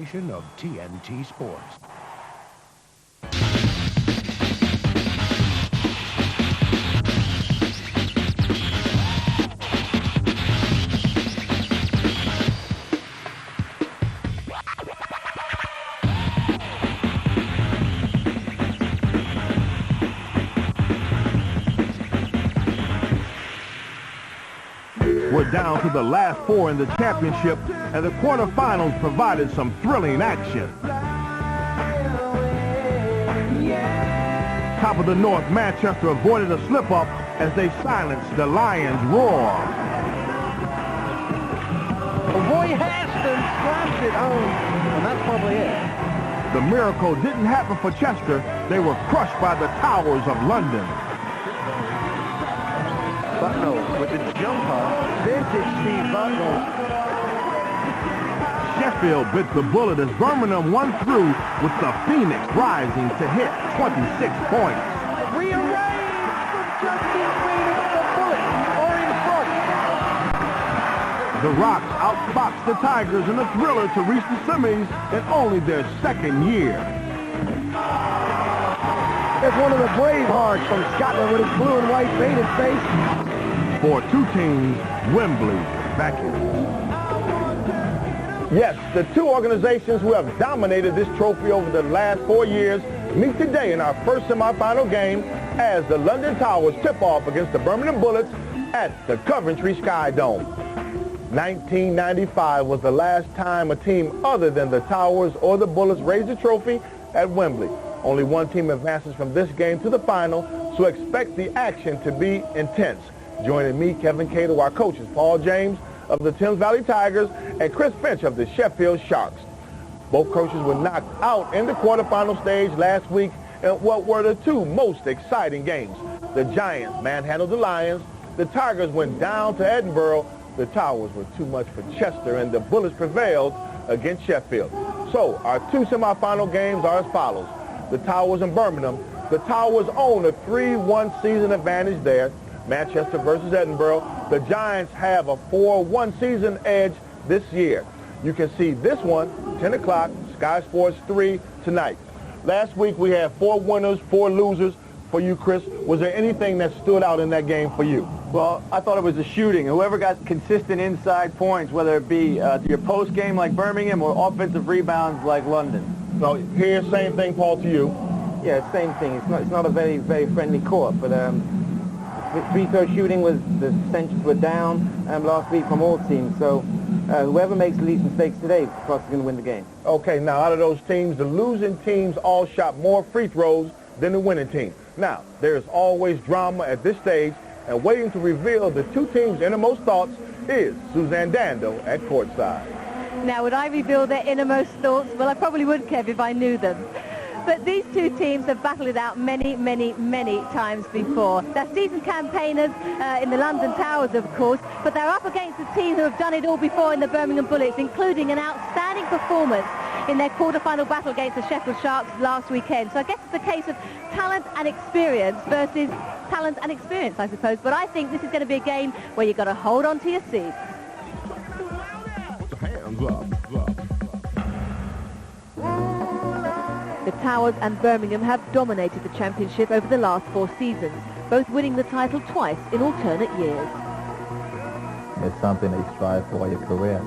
Of TNT Sports. We're down to the last four in the championship, and the quarterfinals provided some thrilling action. Top of the North, Manchester avoided a slip-up as they silenced the Lions' roar. Roy Hastings slams it home, and that's probably it. The miracle didn't happen for Chester. They were crushed by the Towers of London. Bucknell with the jumper. Vintage Steve Bucknell. Sheffield bit the bullet as Birmingham won through with the Phoenix rising to hit 26 points. Rearranged from Justin Phoenix, the bullet are in front. The Rocks outboxed the Tigers in a thriller to reach the semis in only their second year. There's one of the Bravehearts from Scotland with his blue and white painted face. For two teams, Wembley vacuums. Yes, the two organizations who have dominated this trophy over the last 4 years meet today in our first semifinal game as the London Towers tip off against the Birmingham Bullets at the Coventry Sky Dome. 1995 was the last time a team other than the Towers or the Bullets raised a trophy at Wembley. Only one team advances from this game to the final, so expect the action to be intense. Joining me, Kevin Cato, our coaches, Paul James of the Thames Valley Tigers and Chris Finch of the Sheffield Sharks. Both coaches were knocked out in the quarterfinal stage last week in what were the two most exciting games. The Giants manhandled the Lions. The Tigers went down to Edinburgh. The Towers were too much for Chester, and the Bullets prevailed against Sheffield. So our two semifinal games are as follows. The Towers and Birmingham. The Towers own a 3-1 season advantage there. Manchester versus Edinburgh. The Giants have a 4-1 season edge this year. You can see this one, 10 o'clock, Sky Sports 3 tonight. Last week we had 4 winners, 4 losers for you, Chris. Was there anything that stood out in that game for you? Well, I thought it was the shooting. Whoever got consistent inside points, whether it be your post game like Birmingham or offensive rebounds like London. So here's same thing, Paul, to you. Yeah, same thing. It's not a very friendly court, but free throw shooting was, the percentages were down last week from all teams. So whoever makes the least mistakes today is going to win the game. Okay, now out of those teams, the losing teams all shot more free throws than the winning team. Now, there's always drama at this stage, and waiting to reveal the two teams' innermost thoughts is Suzanne Dando at courtside. Now, would I reveal their innermost thoughts? Well, I probably would, Kev, if I knew them. But these two teams have battled it out many times before. They're seasoned campaigners in the London Towers, of course, but they're up against a team who have done it all before in the Birmingham Bullets, including an outstanding performance in their quarter-final battle against the Sheffield Sharks last weekend. So I guess it's a case of talent and experience versus talent and experience, I suppose. But I think this is going to be a game where you've got to hold on to your seats. Hands up. The Towers and Birmingham have dominated the championship over the last 4 seasons, both winning the title twice in alternate years. It's something they strive for all your career.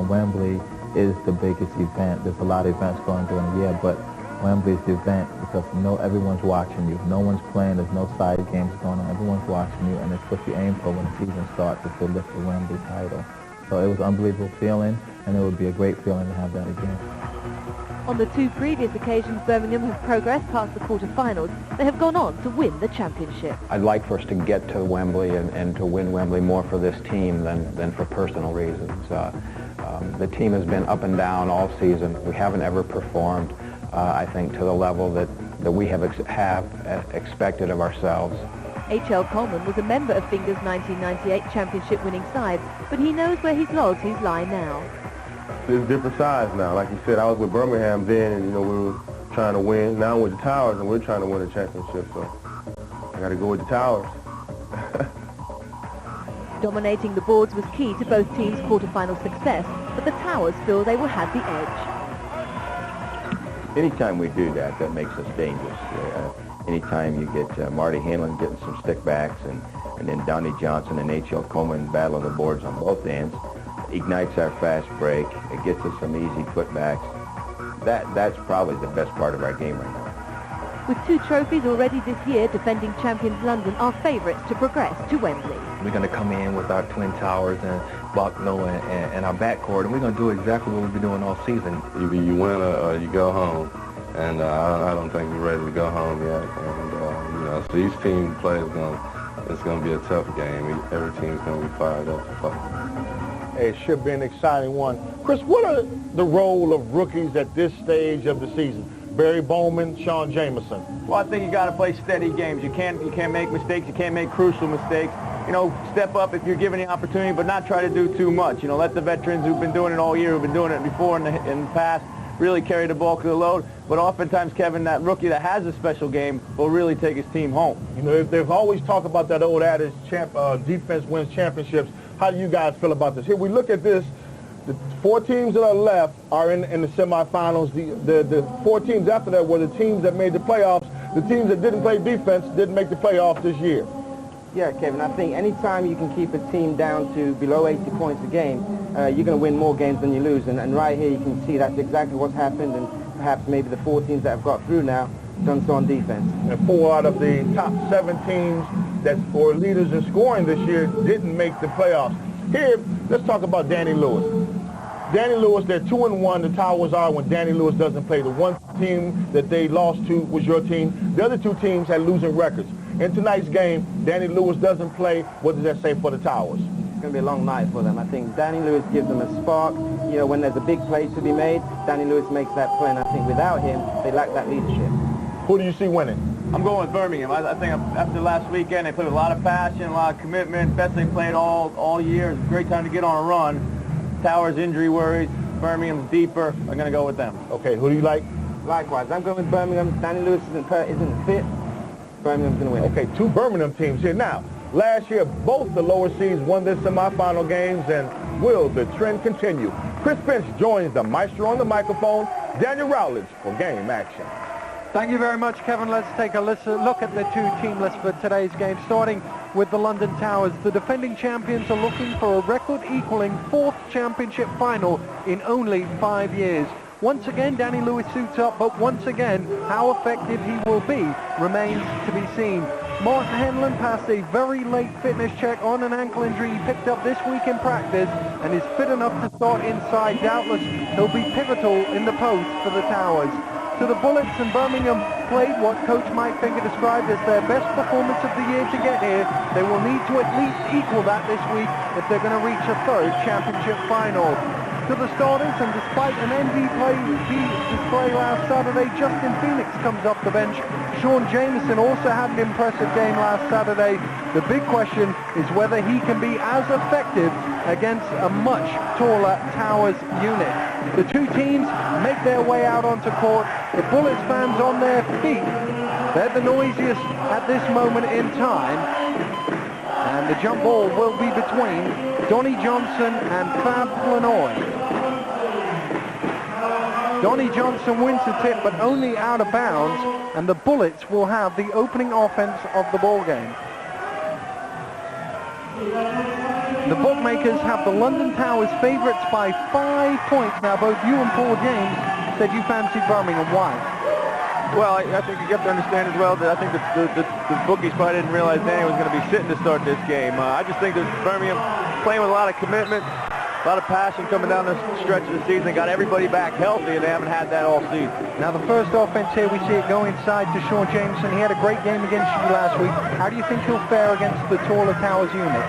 Wembley is the biggest event. There's a lot of events going during the year, but Wembley's the event because everyone's watching you. No one's playing. There's no side games going on. Everyone's watching you, and it's what you aim for when the season starts is to lift the Wembley title. So it was an unbelievable feeling, and it would be a great feeling to have that again. On the 2 previous occasions Birmingham have progressed past the quarter-finals, they have gone on to win the championship. I'd like for us to get to Wembley and to win Wembley more for this team than for personal reasons. The team has been up and down all season. We haven't ever performed, I think, to the level that we have expected of ourselves. H.L. Coleman was a member of Finger's 1998 championship-winning side, but he knows where his loyalties lie now. It's different sides now. Like you said, I was with Birmingham then, and we were trying to win. Now I'm with the Towers, and we're trying to win a championship. So I got to go with the Towers. Dominating the boards was key to both teams' quarter-final success, but the Towers feel they will have the edge. anytime we do that, that makes us dangerous. Anytime you get Marty Hanlon getting some stickbacks and then Donnie Johnson and H.L. Coleman battling the boards on both ends, ignites our fast break. It gets us some easy putbacks. That's probably the best part of our game right now. With 2 trophies already this year, defending champions London are favourites to progress to Wembley. We're going to come in with our Twin Towers and Bucknell and our backcourt, and we're going to do exactly what we've been doing all season. Either you win or you go home, and I don't think we're ready to go home yet. And so each team plays it's going to be a tough game. Every team's going to be fired up to fight. It should be an exciting one. Chris, what are the role of rookies at this stage of the season? Barry Bowman, Sean Jameson. Well, I think you got to play steady games. You can't make mistakes. You can't make crucial mistakes. Step up if you're given the opportunity, but not try to do too much. Let the veterans who've been doing it all year, who've been doing it before in the past, really carry the bulk of the load. But oftentimes, Kevin, that rookie that has a special game will really take his team home. They've always talked about that old adage, defense wins championships. How do you guys feel about this? Here we look at this. The 4 teams that are left are in the semifinals. The 4 teams after that were the teams that made the playoffs. The teams that didn't play defense didn't make the playoffs this year. Yeah, Kevin, I think anytime you can keep a team down to below 80 points a game, you're going to win more games than you lose. And right here you can see that's exactly what's happened, and perhaps maybe the 4 teams that have got through now done so on defense. And 4 out of the top 7 teams that were leaders in scoring this year didn't make the playoffs. Here, let's talk about Danny Lewis. Danny Lewis, they're 2-1. The Towers are when Danny Lewis doesn't play. The one team that they lost to was your team. The other 2 teams had losing records. In tonight's game, Danny Lewis doesn't play. What does that say for the Towers? It's going to be a long night for them. I think Danny Lewis gives them a spark. When there's a big play to be made, Danny Lewis makes that play, and I think without him, they lack that leadership. Who do you see winning? I'm going with Birmingham. I think after last weekend, they played with a lot of passion, a lot of commitment. Best they played all year. It's a great time to get on a run. Towers injury worries. Birmingham's deeper. I'm going to go with them. Okay, who do you like? Likewise, I'm going with Birmingham. Danny Lewis isn't fit. Birmingham's going to win. Okay, 2 Birmingham teams here. Now, last year, both the lower seeds won their semifinal games, and will the trend continue? Chris Finch joins the maestro on the microphone, Daniel Rowledge, for Game Action. Thank you very much, Kevin. Let's take a look at the 2 team lists for today's game, starting with the London Towers. The defending champions are looking for a record-equaling 4th championship final in only 5 years. Once again, Danny Lewis suits up, but once again, how effective he will be remains to be seen. Martin Henlon passed a very late fitness check on an ankle injury he picked up this week in practice and is fit enough to start inside. Doubtless, he'll be pivotal in the post for the Towers. So the Bullets and Birmingham played what Coach Mike Finger described as their best performance of the year to get here. They will need to at least equal that this week if they're going to reach a 3rd championship final. To the starters, and despite an MVP display last Saturday, Justin Phoenix comes off the bench. Sean Jameson also had an impressive game last Saturday. The big question is whether he can be as effective against a much taller Towers unit. The 2 teams make their way out onto court. The Bullets fans on their feet. They're the noisiest at this moment in time. And the jump ball will be between Donnie Johnson and Fab Flanoy. Donnie Johnson wins the tip, but only out of bounds, and the Bullets will have the opening offense of the ball game. The bookmakers have the London Towers favourites by 5 points. Now, both you and Paul James said you fancied Birmingham. Why? Well, I think you have to understand as well that I think the bookies probably didn't realize Danny was going to be sitting to start this game. I just think that Birmingham playing with a lot of commitment, a lot of passion coming down the stretch of the season, got everybody back healthy, and they haven't had that all season. Now the first offense here, we see it go inside to Sean Jameson. He had a great game against you last week. How do you think he'll fare against the taller Towers unit?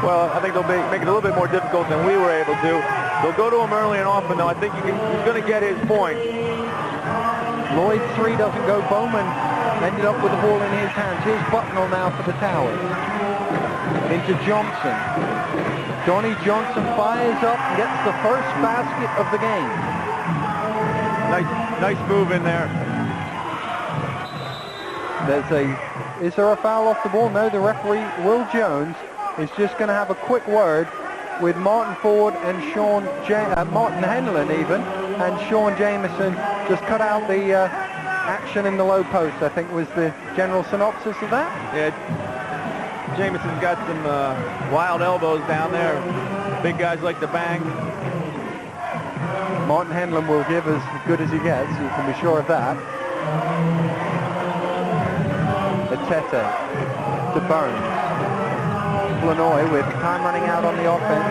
Well, I think they'll make it a little bit more difficult than we were able to. They'll go to him early and often, though. I think he's going to get his point. Lloyd 3 doesn't go. Bowman ended up with the ball in his hands. Here's Bucknell now for the Towers. Into Johnson. Donnie Johnson fires up and gets the first basket of the game. Nice move in there. Is there a foul off the ball? No, the referee, Will Jones, is just going to have a quick word with Martin Ford and Martin Henlon even. and Sean Jameson just cut out the action in the low post, I think was the general synopsis of that. Yeah, Jameson's got some wild elbows down there. Big guys like to bang. Martin Henlon will give as good as he gets, you can be sure of that. Tete to Burns. Flanoy with time running out on the offense.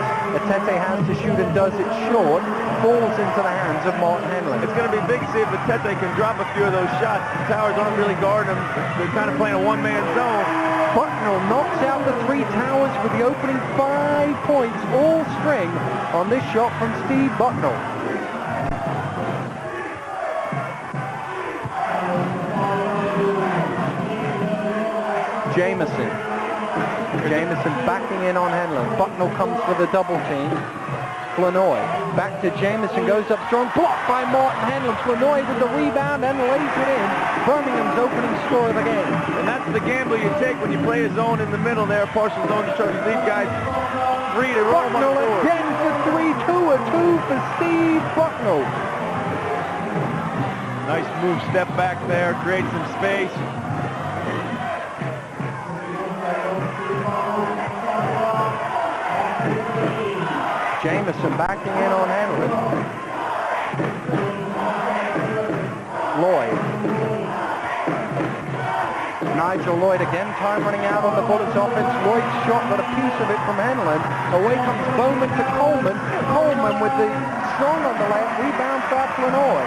Tete has to shoot and does it short. Falls into the hands of Martin Henlon. It's going to be big to see if Tete can drop a few of those shots. The Towers aren't really guarding them. They're kind of playing a one-man zone. Bucknell knocks out the 3 Towers with the opening 5 points, all string, on this shot from Steve Bucknell. Jameson backing in on Henlon. Bucknell comes for the double team. Flanoy back to Jameson, goes up strong, blocked by Martin Henlon. Flanoy with the rebound and lays it in. Birmingham's opening score of the game. And that's the gamble you take when you play a zone in the middle there, partial zone, to try to leave guys free to roam on the Bucknell board. again for 3, 2 for Steve Bucknell. Nice move, step back there, create some space. Jameson backing in on Henlon. Lloyd. Nigel Lloyd again, time running out on the Bullets offense. Lloyd's shot got a piece of it from Henlon. Away comes Bowman to Coleman. Coleman with the strong on the left, rebound for Flanoy.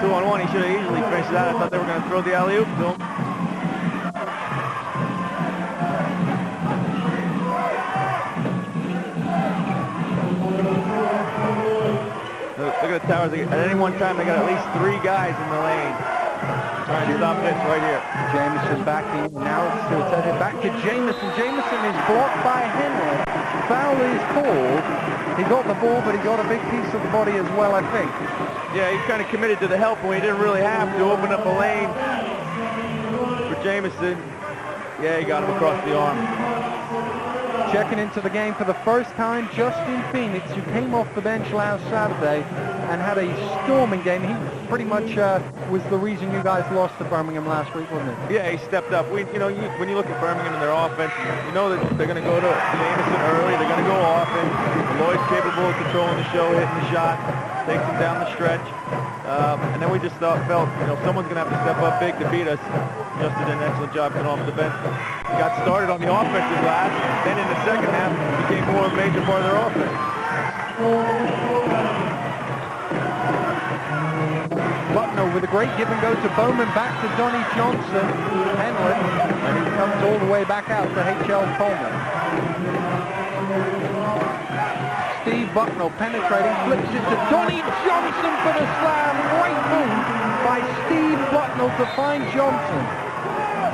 2-on-1, he should have easily finished that. I thought they were going to throw the alley-oop to him. Look at the Towers. At any one time, they got at least 3 guys in the lane. Trying to stop this right here. Jameson backing. Now it's still Tete. Back to Jameson. Jameson is blocked by Henlon. Foul is called. He got the ball, but he got a big piece of the body as well, I think. Yeah, he kind of committed to the help when he didn't really have to. Open up a lane for Jameson. Yeah, he got him across the arm. Checking into the game for the first time, Justin Phoenix, who came off the bench last Saturday and had a storming game. He pretty much was the reason you guys lost to Birmingham last week, wasn't it? Yeah, he stepped up. When you look at Birmingham and their offense, you know that they're going to go to Jameson early. They're going to go offense. Lloyd's capable of controlling the show, hitting the shot, takes them down the stretch. And then we just felt, someone's going to have to step up big to beat us. Justin did an excellent job coming off the bench. Got started on the offensive glass, then in the second half became more a major part of their offense. Bucknell with a great give and go to Bowman, back to Donnie Johnson, Henlon, and he comes all the way back out to H.L. Coleman. Steve Bucknell penetrating, flips it to Donnie Johnson for the slam. Great move by Steve Bucknell to find Johnson.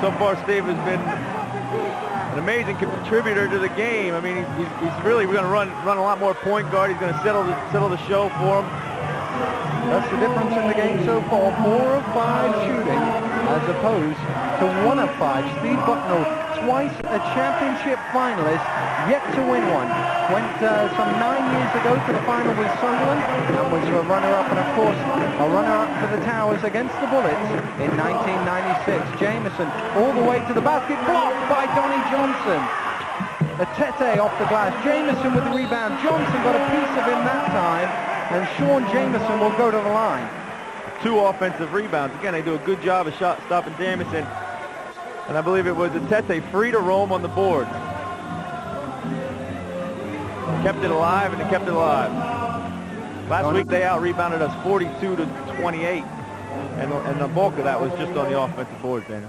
So far, Steve has been an amazing contributor to the game. I mean, he's really going to run a lot more point guard. He's going to settle the show for him. That's the difference in the game so far. 4 of 5 shooting as opposed to 1 of 5. Steve Bucknell, twice a championship finalist, yet to win one. Went some 9 years ago to the final with Sunderland and was a runner-up, and of course a runner-up for the Towers against the Bullets in 1996. Jameson all the way to the basket, blocked by Donnie Johnson. Tete off the glass. Jameson with the rebound. Johnson got a piece of him that time, and Sean Jameson will go to the line. 2 offensive rebounds. Again, they do a good job of shot stopping Jameson. And I believe it was Tete free to roam on the board. Kept it alive, and they kept it alive. Last week they out-rebounded us 42-28. And the bulk of that was just on the offensive board, Dana.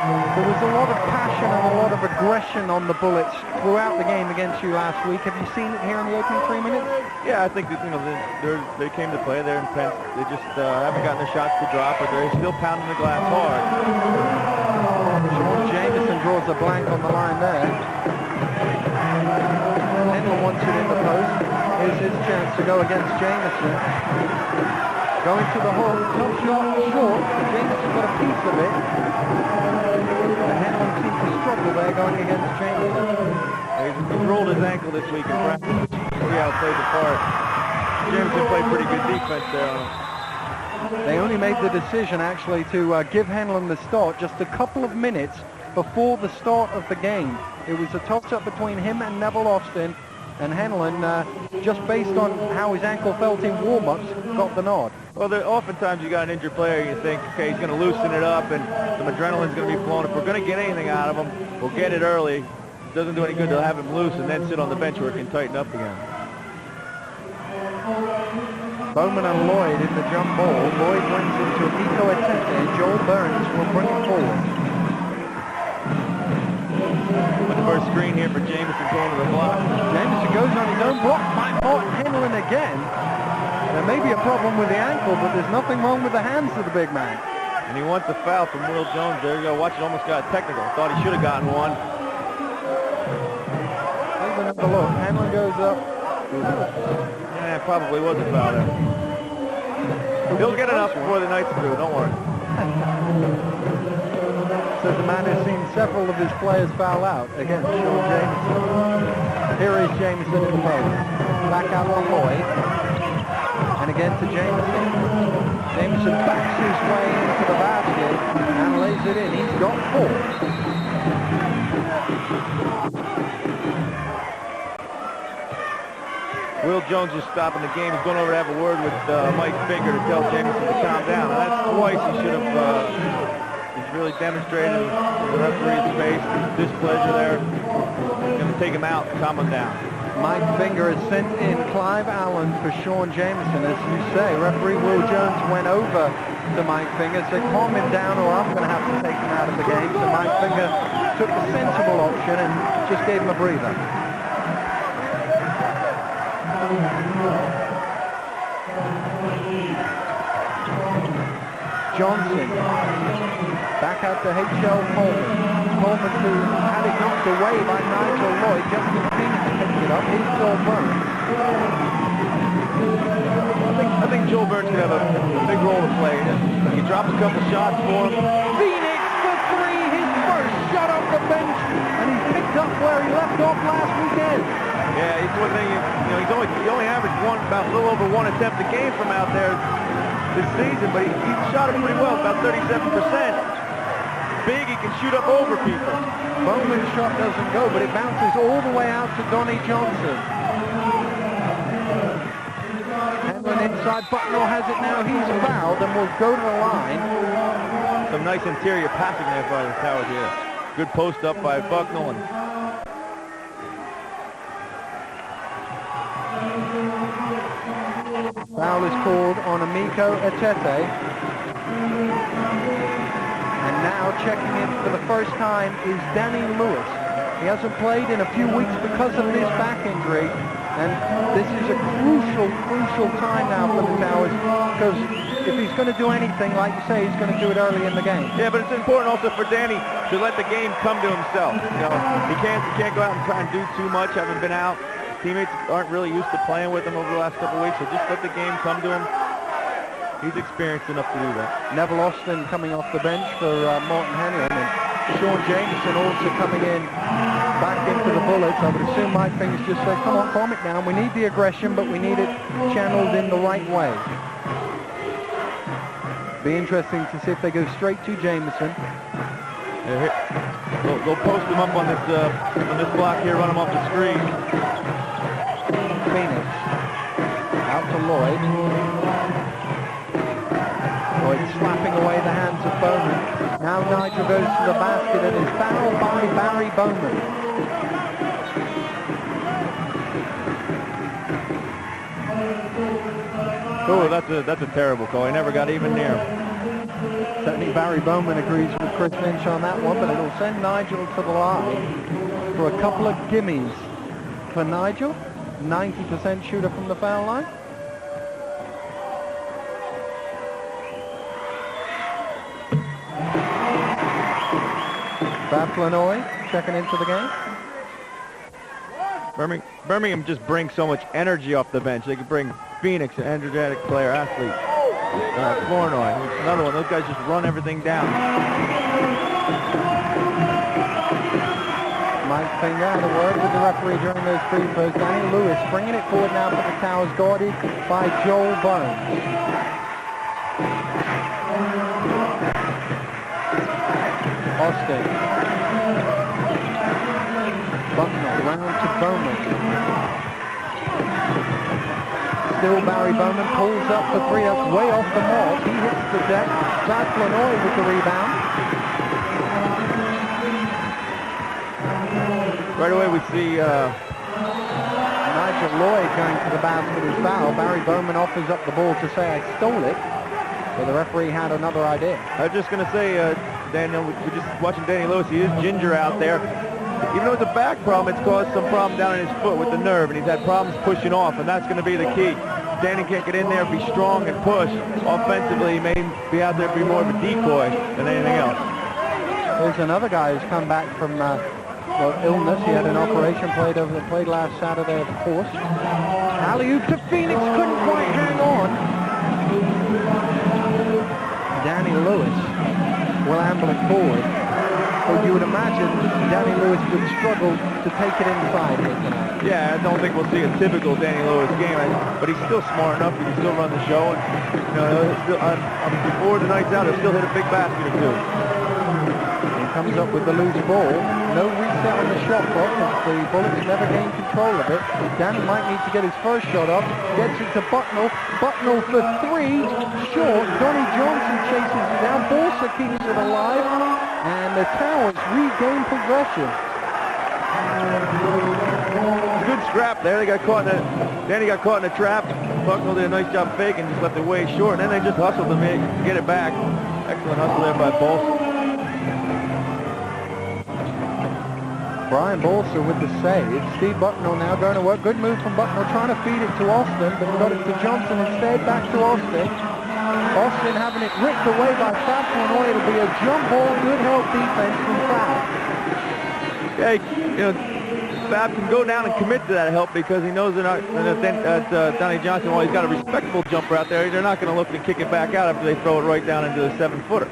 There was a lot of passion and a lot of aggression on the Bullets throughout the game against you last week. Have you seen it here in the opening 3 minutes? Yeah, I think that, they came to play. They're intense. They just haven't gotten their shots to drop, but they're still pounding the glass hard. Sean Jameson draws a blank on the line there. Henlon wants it in the post. Here's his chance to go against Jameson. Going to the hook, tough shot, short. Jameson got a piece of it. But Hanlon seemed to struggle there going against Jameson. He rolled his ankle this week in practice. See how it played the part. Jameson played pretty good defense there on him. They only made the decision actually to give Hanlon the start just a couple of minutes before the start of the game. It was a toss-up between him and Neville Austin, and Hanlon, just based on how his ankle felt in warm-ups, got the nod. Well, oftentimes you got an injured player, you think, okay, he's going to loosen it up, and some adrenaline's going to be flowing. If we're going to get anything out of him, we'll get it early. It doesn't do any good to have him loose and then sit on the bench where it can tighten up again. Bowman and Lloyd in the jump ball. Lloyd wins into Nico Atete, and Joel Burns will bring it forward. The first screen here for Jameson going to the block. Jameson goes on his own block by Martin Hanlon again. There may be a problem with the ankle, but there's nothing wrong with the hands of the big man. And he wants a foul from Will Jones. There you go. Watch it, almost got technical. Thought he should have gotten one. Here's another look. Hanlon goes up. Yeah, probably was a foul there. He'll get enough before the night's through. Don't worry. So the man has seen several of his players foul out against Sean Jameson. Here is Jameson in the post. Back out on Lloyd. And again to Jameson. Jameson backs his way into the basket and lays it in. He's got 4. Will Jones is stopping the game. He's going over to have a word with Mike Finger to tell Jameson to calm down. Now, that's twice he should have... he's really demonstrated the referee's face, his displeasure there. He's going to take him out and calm him down. Mike Finger has sent in Clive Allen for Sean Jameson. As you say, referee Will Jones went over to Mike Finger, said calm him down or I'm going to have to take him out of the game. So Mike Finger took the sensible option and just gave him a breather. Johnson back out to H.L. Coleman. Coleman who had it knocked away by Nigel Lloyd. Justin Phoenix picked it up. Here's Joel Burns. I think Joel Burns could have a big role to play. He dropped a couple shots for him. Phoenix for 3, his first shot off the bench, and he picked up where he left off last weekend. Yeah, it's one thing. He only averaged about a little over 1 attempt a game from out there this season, but he shot it pretty well, about 37%. Big, he can shoot up over people. Bowman's shot doesn't go, but it bounces all the way out to Donnie Johnson. Hanlon inside, Bucknell has it now. He's fouled and will go to the line. Some nice interior passing there by the Towers here. Good post up by Bucknell. And foul is called on Nico Atete. And now checking in for the first time is Danny Lewis. He hasn't played in a few weeks because of this back injury. And this is a crucial time now for the Towers, because if he's going to do anything, like you say, he's going to do it early in the game. Yeah, but it's important also for Danny to let the game come to himself. He can't go out and try and do too much, having been out. Teammates aren't really used to playing with him over the last couple of weeks, so just let the game come to him. He's experienced enough to do that. Neville Austin coming off the bench for Martin Hanlon, and Sean Jameson also coming in back into the Bullets. I would assume Mike Fingers just said, come on, calm it down. We need the aggression, but we need it channeled in the right way. Be interesting to see if they go straight to Jameson. They'll post him up on this block here, run him off the screen. Phoenix out to Lloyd. Lloyd slapping away the hands of Bowman. Now Nigel goes to the basket and is fouled by Barry Bowman. Oh, that's a terrible call. He never got even near him. Certainly Barry Bowman agrees with Chris Lynch on that one, but it'll send Nigel to the line for a couple of gimmies. For Nigel, 90% shooter from the foul line. Bab Flanoy checking into the game. Birmingham just brings so much energy off the bench. They can bring Phoenix, an energetic player, athlete. Flournoy, another one. Those guys just run everything down. Mike Finger had a word with the referee during those free throws. Danny Lewis bringing it forward now for the Towers, guarded by Joel Bones. Austin. Bucknell round to Bowman. Still Barry Bowman pulls up for three. That's way off the mark. He hits the deck. Brad Flournoy with the rebound. Right away we see Nigel Lloyd going to the basket as foul. Barry Bowman offers up the ball to say I stole it, but the referee had another idea. I was just going to say, Daniel, we're just watching Danny Lewis. He is ginger out there. Even though it's a back problem, it's caused some problem down in his foot with the nerve, and he's had problems pushing off, and that's going to be the key. Danny can't get in there, be strong, and push. Offensively, he may be out there to be more of a decoy than anything else. There's another guy who's come back from illness. He had an operation, played last Saturday, of course. Alley-oop to Phoenix, couldn't quite hang on. Danny Lewis will amble it forward. But you would imagine Danny Lewis would struggle to take it inside here tonight. Yeah, I don't think we'll see a typical Danny Lewis game, but he's still smart enough. He can still run the show, and before the night's out, he'll still hit a big basket or two. He comes up with the loose ball. No reset on the shot clock. The Bullets never gain control of it. Danny might need to get his first shot up. Gets it to Bucknell. Bucknell for three. Short. Donnie Johnson chases it down. Borsa keeps it alive. And the Towers regain possession. Good scrap there. They got caught in Danny got caught in a trap. Bucknell did a nice job faking, just left it way short. And then they just hustled to get it back. Excellent hustle there by Bolsa. Brian Bolsa with the save. Steve Bucknell now going to work. Good move from Bucknell, trying to feed it to Austin, but he got it to Johnson instead. Back to Austin. Austin having it ripped away by Fab Flournoy. It'll be a jump ball. Good help defense from Fab. Yeah, Fab can go down and commit to that help because he knows that Donnie Johnson, while he's got a respectable jumper out there, they're not going to look to kick it back out after they throw it right down into the 7-footer.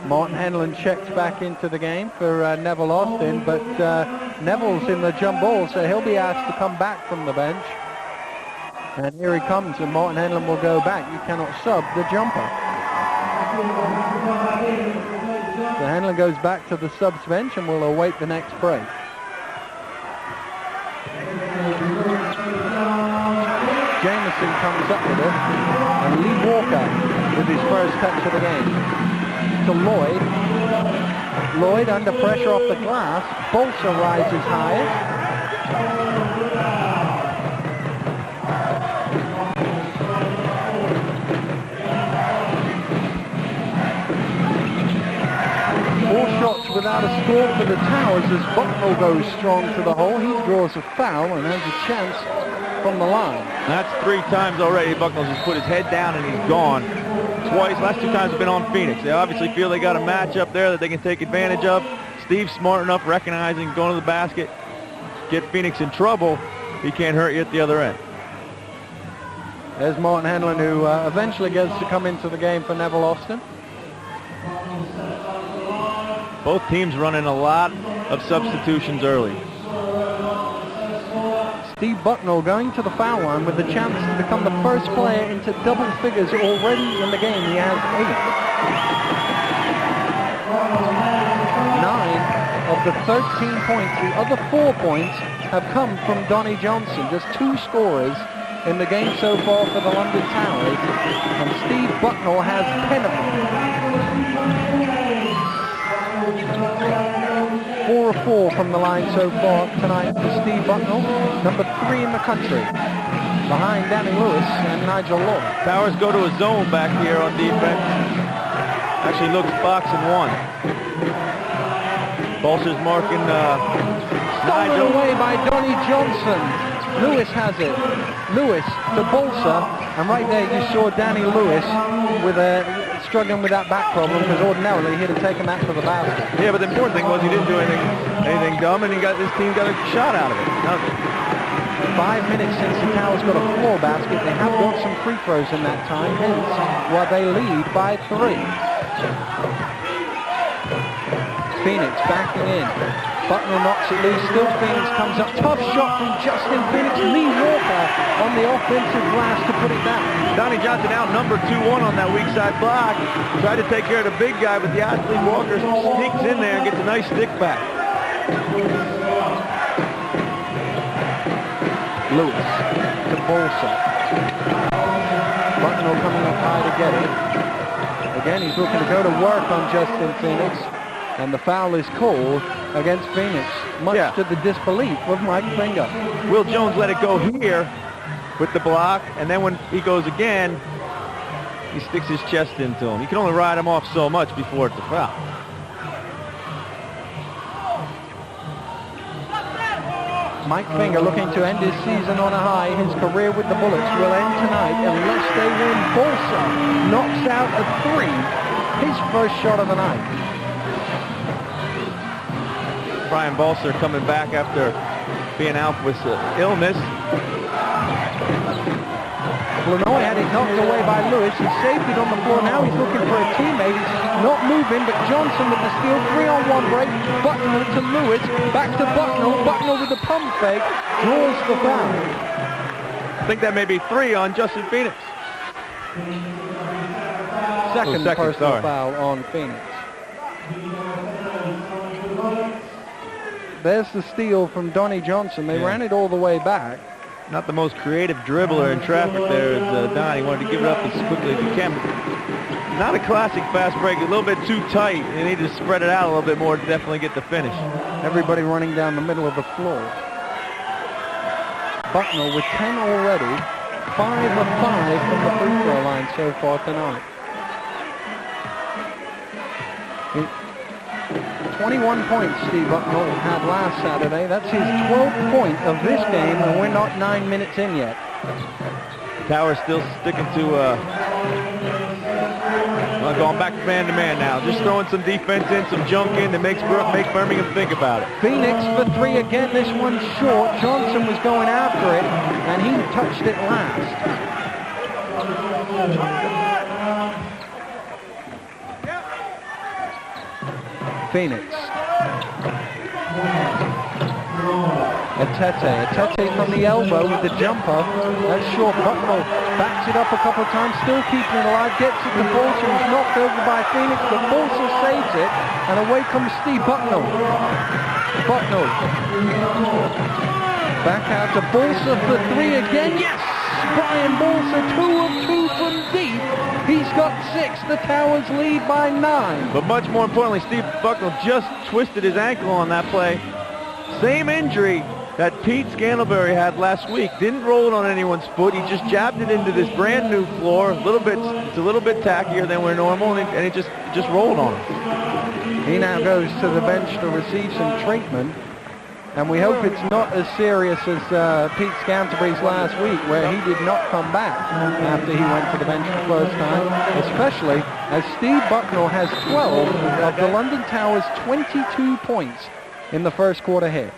Martin Hanlon checks back into the game for Neville Austin, but Neville's in the jump ball, so he'll be asked to come back from the bench. And here he comes, and Martin Hanlon will go back. You cannot sub the jumper. So Hanlon goes back to the subs bench and will await the next break. Jameson comes up with it, and Lee Walker with his first touch of the game. To Lloyd. Lloyd under pressure off the glass. Bolsa rises higher. Four shots without a score for the Towers as Bucknell goes strong to the hole. He draws a foul and has a chance from the line. That's 3 times already. Bucknell has put his head down and he's gone. Twice. Last 2 times have been on Phoenix. They obviously feel they got a match up there that they can take advantage of. Steve's smart enough, recognizing, going to the basket, get Phoenix in trouble. He can't hurt you at the other end. There's Martin Hanlon, who eventually gets to come into the game for Neville Austin. Both teams running a lot of substitutions early. Steve Bucknell going to the foul line with the chance to become the first player into double figures already in the game. He has 8. 9 of the 13 points, the other 4 points have come from Donnie Johnson. Just 2 scorers in the game so far for the London Towers, and Steve Bucknell has 10 of them. 4 of 4 from the line so far tonight for Steve Bucknell, number 3 in the country, behind Danny Lewis and Nigel Lloyd. Towers go to a zone back here on defense. Actually looks box and 1. Bolsa's marking Stolen away by Donnie Johnson. Lewis has it. Lewis to Bolsa, and right there you saw Danny Lewis with struggling with that back problem, because ordinarily he'd have taken that to the basket. Yeah, but the important thing was he didn't do anything dumb, and this team got a shot out of it. Now, 5 minutes since the Towers got a floor basket. They have got some free throws in that time, hence why they lead by 3. Phoenix backing in. Bucknell knocks it loose. Still Phoenix comes up. Tough shot from Justin Phoenix. Lee Walker on the offensive glass to put it down. Donnie Johnson outnumbered 2-1 on that weak side block. Tried to take care of the big guy, but the athlete Walker sneaks in there and gets a nice stick back. Lewis to Bolsa. Bucknell coming up high to get it. Again, he's looking to go to work on Justin Phoenix. And the foul is called against Phoenix, much to the disbelief of Mike Finger. Will Jones let it go here with the block, and then when he goes again, he sticks his chest into him. You can only ride him off so much before it's a foul. Mike Finger looking to end his season on a high. His career with the Bullets will end tonight unless they win. Bolsa knocks out a 3, his first shot of the night. Brian Balser coming back after being out with illness. Lanoy had it knocked away by Lewis. He saved it on the floor. Now he's looking for a teammate. He's not moving, but Johnson with the steal. 3-on-1 break. Bucknell to Lewis. Back to Bucknell. Bucknell with the pump fake. Draws the foul. I think that may be 3 on Justin Phoenix. Second personal foul on Phoenix. There's the steal from Donnie Johnson. They ran it all the way back. Not the most creative dribbler in traffic there is Donnie. Wanted to give it up as quickly as he can. Not a classic fast break. A little bit too tight. They need to spread it out a little bit more to definitely get the finish. Everybody running down the middle of the floor. Bucknell with 10 already. 5 of 5 from the free throw line so far tonight. 21 points Steve Bucknell had last Saturday. That's his 12th point of this game, and we're not 9 minutes in yet. Towers still sticking to, going back to man-to-man now. Just throwing some defense in, some junk in that makes Birmingham think about it. Phoenix for 3 again. This one's short. Johnson was going after it, and he touched it last. Phoenix. Atete from the elbow with the jumper. That's short. Bucknell backs it up a couple of times, still keeping it alive, gets it to Bolsa, who's knocked over by Phoenix, but Bolsa saves it, and away comes Steve Bucknell. Back out to Bolsa for 3 again. Yes! Brian Bolsa, 2 of 2 from deep. He's got 6. The Towers lead by 9. But much more importantly, Steve Bucknell just twisted his ankle on that play. Same injury that Pete Scantlebury had last week. Didn't roll it on anyone's foot. He just jabbed it into this brand new floor. It's a little bit tackier than we're normal, and it just rolled on him. He now goes to the bench to receive some treatment. And we hope it's not as serious as Pete Scantlebury's last week, where he did not come back after he went to the bench the first time, especially as Steve Bucknell has 12 of the London Towers' 22 points in the first quarter here.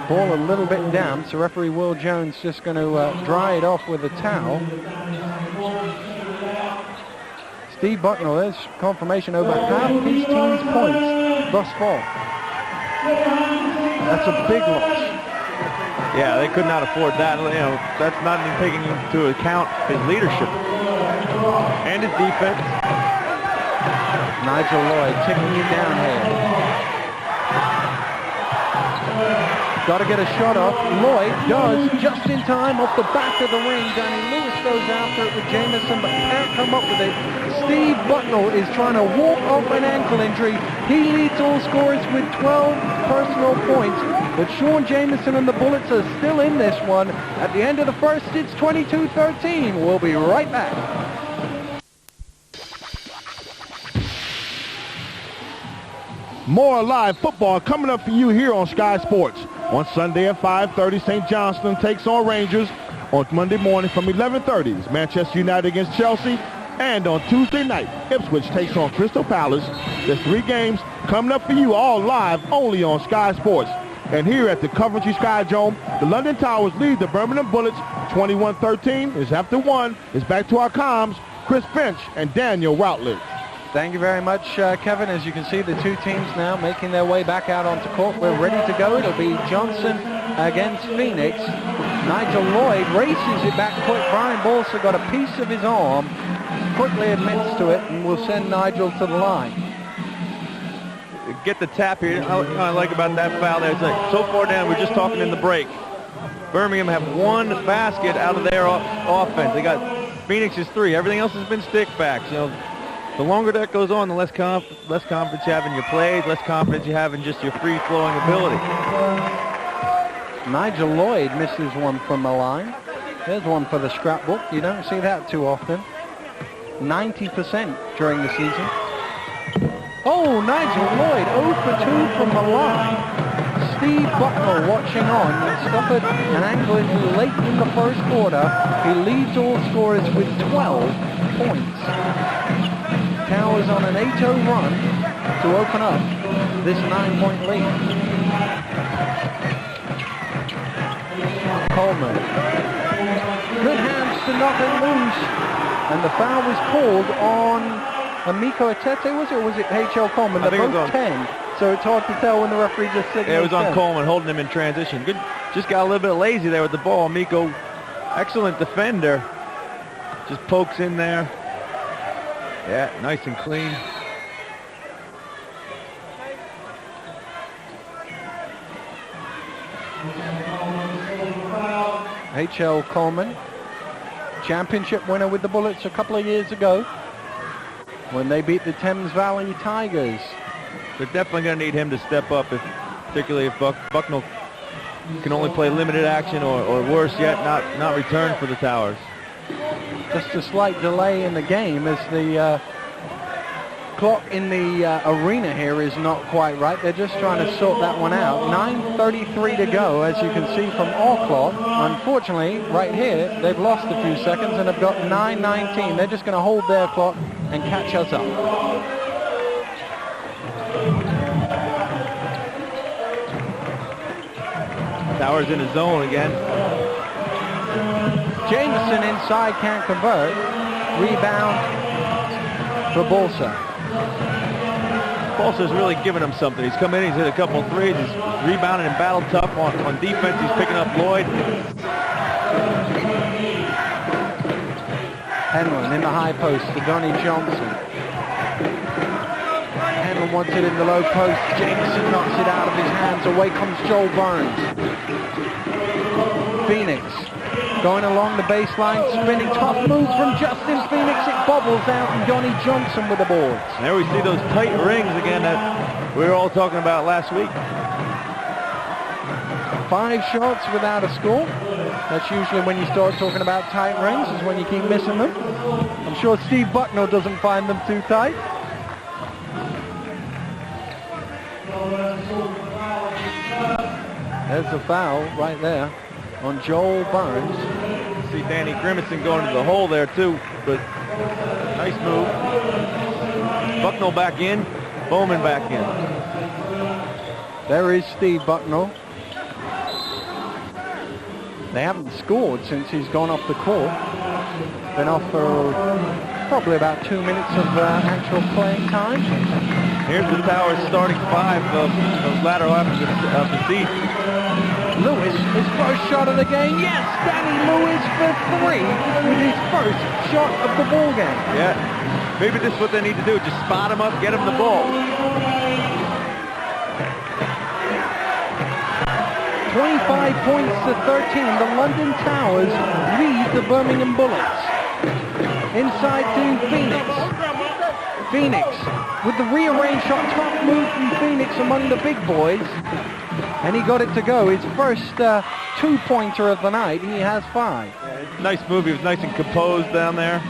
Ball a little bit damp, so referee Will Jones just going to dry it off with a towel. Steve Bucknell, there's confirmation over half his team's points thus far. That's a big loss. Yeah, they could not afford that. You know, that's not even taking into account his leadership and his defense. Nigel Lloyd ticking you down here. Got to get a shot off. Lloyd does just in time off the back of the ring. Danny Lewis goes after it with Jamison, but can't come up with it. Steve Bucknell is trying to walk off an ankle injury. He leads all scorers with 12 personal points, but Sean Jamison and the Bullets are still in this one. At the end of the first, it's 22-13. We'll be right back. More live football coming up for you here on Sky Sports. On Sunday at 5:30, St. Johnston takes on Rangers. On Monday morning from 11:30, Manchester United against Chelsea. And on Tuesday night, Ipswich takes on Crystal Palace. There's 3 games coming up for you all live only on Sky Sports. And here at the Coventry Skydome, the London Towers lead the Birmingham Bullets 21-13. It's after 1. It's back to our comms, Chris Finch and Daniel Routledge. Thank you very much, Kevin. As you can see, the two teams now making their way back out onto court. We're ready to go. It'll be Johnson against Phoenix. Nigel Lloyd races it back quick. Brian Balser got a piece of his arm, quickly admits to it, and will send Nigel to the line. Get the tap here. I like about that foul there. It's like so far down. We're just talking in the break. Birmingham have 1 basket out of their offense. They got Phoenix's 3. Everything else has been stick backs. You know, the longer that goes on, the less confidence you have in your plays, less confidence you have in just your free-flowing ability. Nigel Lloyd misses one from the line. There's one for the scrapbook. You don't see that too often. 90% during the season. Oh, Nigel Lloyd 0 for 2 from the line. Steve Bucknell watching on and suffered an ankle injury late in the first quarter. He leads all scorers with 12 points. Towers on an 8-0 run to open up this 9-point lead. Coleman. Good hands to knock it loose. And the foul was called on Amiko Atete, was it? Or was it H.L. Coleman? They're both 10. So it's hard to tell when the referee just signals. Yeah, it was on 10. Coleman, holding him in transition. Good, just got a little bit lazy there with the ball. Amiko, excellent defender. Just pokes in there. Yeah, nice and clean. H.L. Coleman, championship winner with the Bullets a couple of years ago when they beat the Thames Valley Tigers. They're definitely going to need him to step up, particularly if Bucknell can only play limited action or worse yet, not return for the Towers. Just a slight delay in the game as the clock in the arena here is not quite right. They're just trying to sort that one out. 9:33 to go, as you can see from our clock. Unfortunately, right here, they've lost a few seconds and have got 9:19. They're just going to hold their clock and catch us up. Towers in his zone again. Jameson inside, can't convert. Rebound for Balser. Balser's really giving him something. He's come in, he's hit a couple of threes, he's rebounding and battled tough on defense. He's picking up Lloyd. Henlon in the high post to Donnie Johnson. Henlon wants it in the low post. Jameson knocks it out of his hands. Away comes Joel Burns. Phoenix going along the baseline, spinning. Tough move from Justin Phoenix. It bobbles out, and Donnie Johnson with the boards. There we see those tight rings again that we were all talking about last week. 5 shots without a score. That's usually when you start talking about tight rings, is when you keep missing them. I'm sure Steve Bucknell doesn't find them too tight. There's a foul right there on Joel Burns. See Danny Grimison going to the hole there too, but nice move. Bucknell back in, Bowman back in. There is Steve Bucknell. They haven't scored since he's gone off the court. Been off for probably about 2 minutes of actual playing time. Here's the Towers starting 5 of the latter half of the season. Lewis, his first shot of the game. Yes, Danny Lewis for 3 with his first shot of the ball game. Yeah, maybe this is what they need to do. Just spot him up, get him the ball. 25 points to 13. The London Towers lead the Birmingham Bullets. Inside to Phoenix. Phoenix with the rearranged shot. Tough move from Phoenix among the big boys. And he got it to go. His first 2-pointer of the night. He has 5. Yeah, nice move. He was nice and composed down there.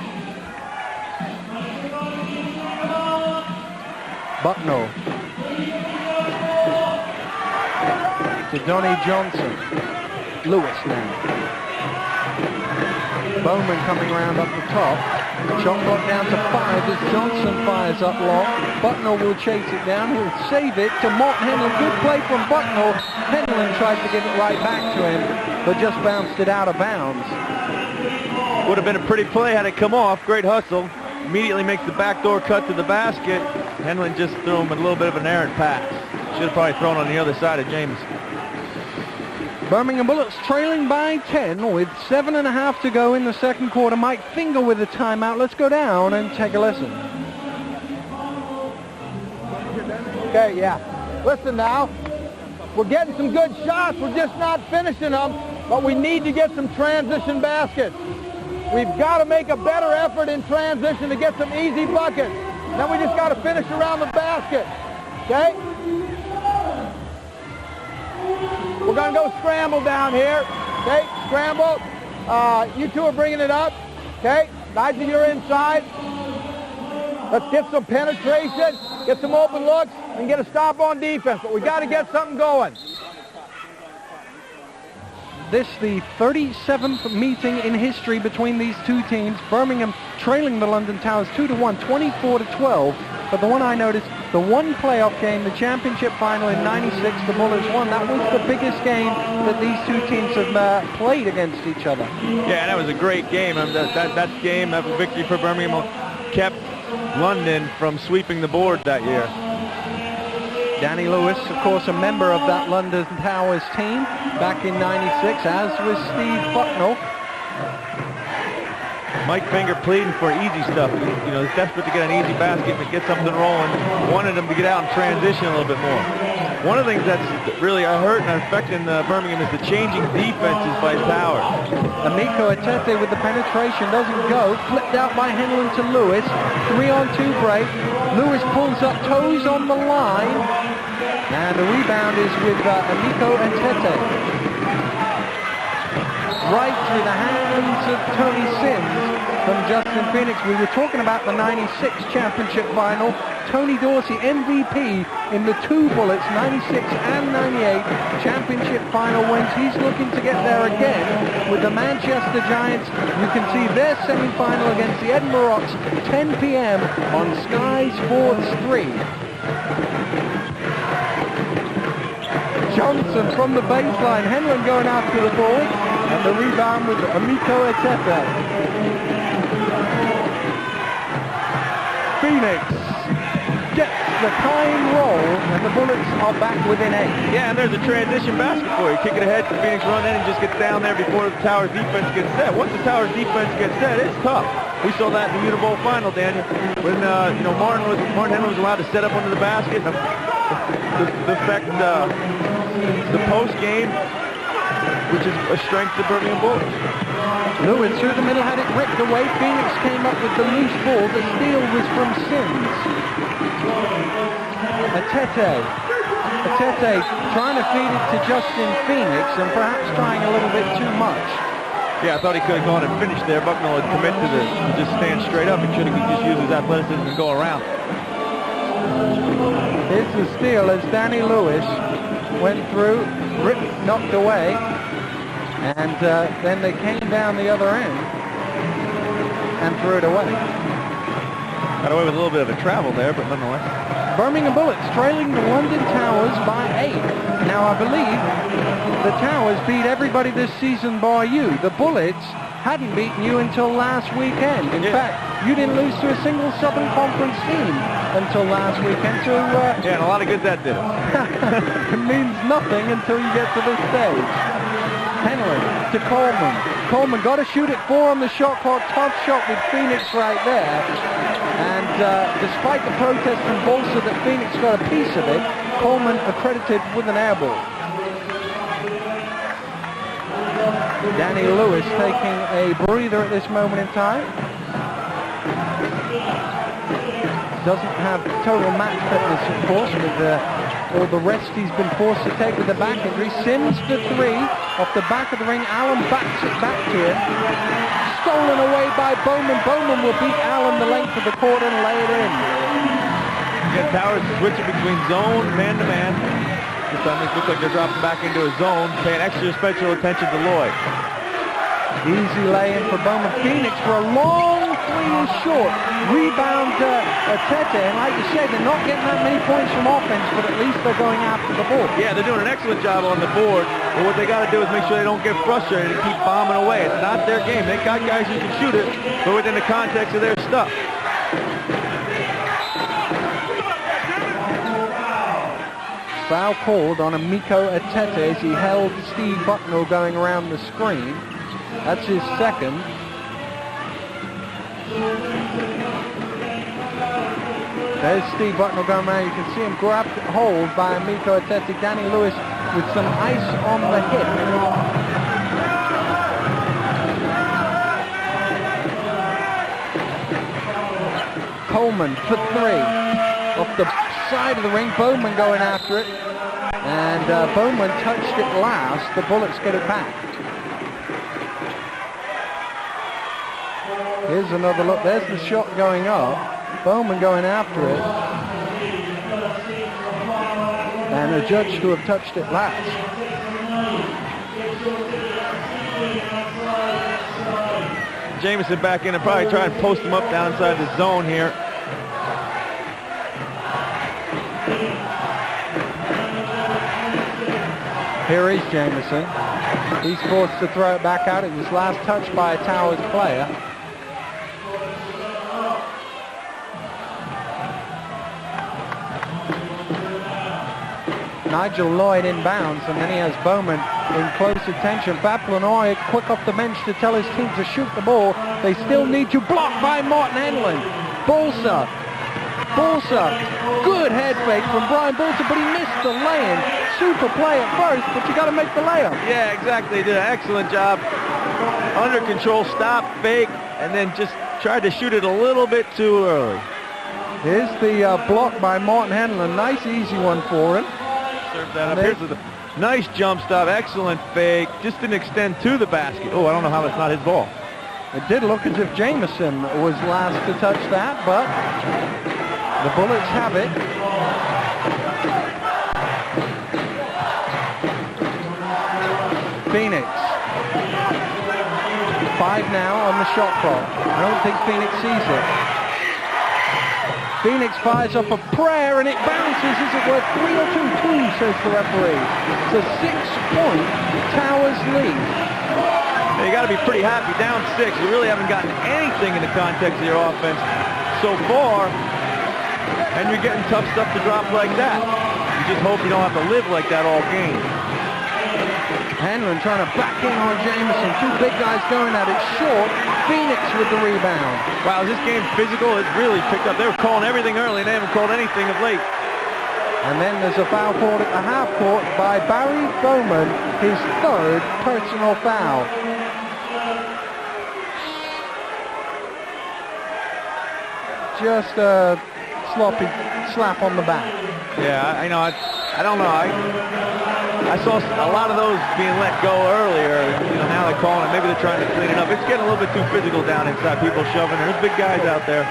Bucknell. To Donnie Johnson. Lewis now. Bowman coming around up the top. Shot clock down to 5 as Johnson fires up long. Bucknell will chase it down. He'll save it to Morton Henlon. Good play from Bucknell. Henlon tries to give it right back to him, but just bounced it out of bounds. Would have been a pretty play had it come off. Great hustle. Immediately makes the backdoor cut to the basket. Henlon just threw him a little bit of an errant pass. Should have probably thrown on the other side of James. Birmingham Bullets trailing by 10 with 7.5 to go in the second quarter. Mike Finger with a timeout. Let's go down and take a listen. Okay, yeah. Listen now. We're getting some good shots. We're just not finishing them, but we need to get some transition baskets. We've got to make a better effort in transition to get some easy buckets. Then we just got to finish around the basket. Okay? We're going to go scramble down here. Okay? Scramble. You two are bringing it up. Okay? Nigel, you're inside. Let's get some penetration, get some open looks, and get a stop on defense. But we got to get something going. This the 37th meeting in history between these two teams. Birmingham trailing the London Towers 2-1, 24-12. But the one I noticed, the one playoff game, the championship final in '96, the Bullets won. That was the biggest game that these two teams have played against each other. Yeah, that was a great game. That game, that victory for Birmingham kept London from sweeping the board that year. Danny Lewis, of course, a member of that London Towers team back in '96, as was Steve Bucknell. Mike Finger pleading for easy stuff. You know, he's desperate to get an easy basket and get something rolling. Wanted him to get out and transition a little bit more. One of the things that's really hurting and affecting Birmingham is the changing defenses by Towers. Amico Atete with the penetration doesn't go. Flipped out by Henlon to Lewis. 3-on-2 break. Lewis pulls up, toes on the line. And the rebound is with Amico Atete. Right through the hands of Tony Sims from Justin Phoenix. We were talking about the '96 championship final. Tony Dorsey, MVP in the two Bullets, '96 and '98 championship final wins. He's looking to get there again with the Manchester Giants. You can see their semi-final against the Edinburgh Rocks, 10 p.m. on Sky Sports 3. Johnson from the baseline. Henlon going after the ball. And the rebound with Amico Atete. Phoenix gets the tying roll, and the Bullets are back within 8. Yeah, and there's a transition basket for you. Kick it ahead to Phoenix, run in and just get down there before the Towers defense gets set. Once the Towers defense gets set, it's tough. We saw that in the Uni Bowl final, Daniel, when Martin Henlon was allowed to set up under the basket and affect the post game, which is a strength of Birmingham Bullets. Lewis through the middle had it ripped away. Phoenix came up with the loose ball. The steal was from Sims. Atete trying to feed it to Justin Phoenix and perhaps trying a little bit too much. Yeah, I thought he could have gone and finished there. Bucknell had committed to just stand straight up. He should have just used his athleticism and go around. Here's the steal as Danny Lewis went through, knocked away, and then they came down the other end and threw it away. Got away with a little bit of a travel there, but nonetheless. Birmingham Bullets trailing the London Towers by 8. Now, I believe the Towers beat everybody this season bar you. The Bullets hadn't beaten you until last weekend. In fact, you didn't lose to a single Southern Conference team until last weekend. So, yeah, and a lot of good that did. It means nothing until you get to this stage. Henlon to Coleman. Coleman got to shoot it 4 on the shot clock. Tough shot with Phoenix right there. And despite the protest from Bolsa that Phoenix got a piece of it, Coleman accredited with an air ball. Danny Lewis taking a breather at this moment in time. Doesn't have total match fitness, of course, with all the rest he's been forced to take with the back injury. Sims for 3 off the back of the ring. Allen backs it back to him. Stolen away by Bowman. Bowman will beat Allen the length of the court and lay it in. Yeah, Towers switching between zone, man-to-man. This time it looks like they're dropping back into a zone, paying extra special attention to Lloyd. Easy lay-in for Bowman. Phoenix for a long body is short. Rebound Tete, and like you said, they're not getting that many points from offense, but at least they're going after the ball. Yeah, they're doing an excellent job on the board, but what they got to do is make sure they don't get frustrated and keep bombing away. It's not their game. They got guys who can shoot it, but within the context of their stuff. Foul called on Emiko Etete as he held Steve Bucknell going around the screen. That's his second. There's Steve Bucknell going around. You can see him grabbed hold by Emiko Etete. Danny Lewis with some ice on the hip. Coleman for three. Off the side of the ring, Bowman going after it. And Bowman touched it last. The Bullets get it back. Here's another look. There's the shot going up. Bowman going after it. And adjudged to have touched it last. Jamison back in and probably try and post him up down inside the zone here. Here is Jamison. He's forced to throw it back out. It was last touched by a Towers player. Nigel Lloyd inbounds, and then he has Bowman in close attention. Paplanoy quick off the bench to tell his team to shoot the ball. They still need to block by Martin Henlon. Bolsa. Good head fake from Brian Bolsa, but he missed the lay-in. Super play at first, but you got to make the layup. Yeah, exactly. He did an excellent job. Under control, stop, fake, and then just tried to shoot it a little bit too early. Here's the block by Martin Henlon. Nice, easy one for him. Serve that up. Here's the nice jump stop, excellent fake. Just didn't extend to the basket. Oh, I don't know how that's not his ball. It did look as if Jamison was last to touch that, but the Bullets have it. Phoenix. 5 now on the shot clock. I don't think Phoenix sees it. Phoenix fires up a prayer and it bounces. Is it worth 3 or 2? 2, says the referee. It's a 6-point Towers lead. You got to be pretty happy. Down 6. You really haven't gotten anything in the context of your offense so far. And you're getting tough stuff to drop like that. You just hope you don't have to live like that all game. Hanlon trying to back in on Jamison. 2 big guys going at it short. Phoenix with the rebound. Wow, is this game physical? It's really picked up. They were calling everything early, and they haven't called anything of late. And then there's a foul called at the half court by Barry Bowman, his 3rd personal foul. Just a sloppy slap on the back. Yeah, I know. I don't know. I saw a lot of those being let go earlier. You know, now they're calling it. Maybe they're trying to clean it up. It's getting a little bit too physical down inside. People shoving. There's big guys out there.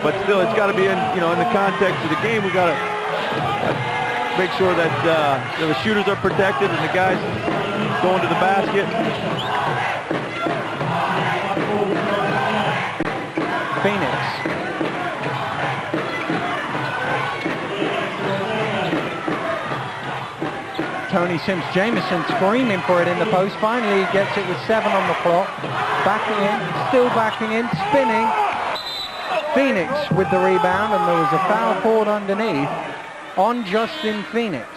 But still, it's got to be in, you know, in the context of the game. We got to make sure that the shooters are protected and the guys going to the basket. Phoenix. Tony Sims Jamison screaming for it in the post. Finally he gets it with 7 on the clock. Backing in, still backing in, spinning. Phoenix with the rebound, and there was a foul called underneath on Justin Phoenix,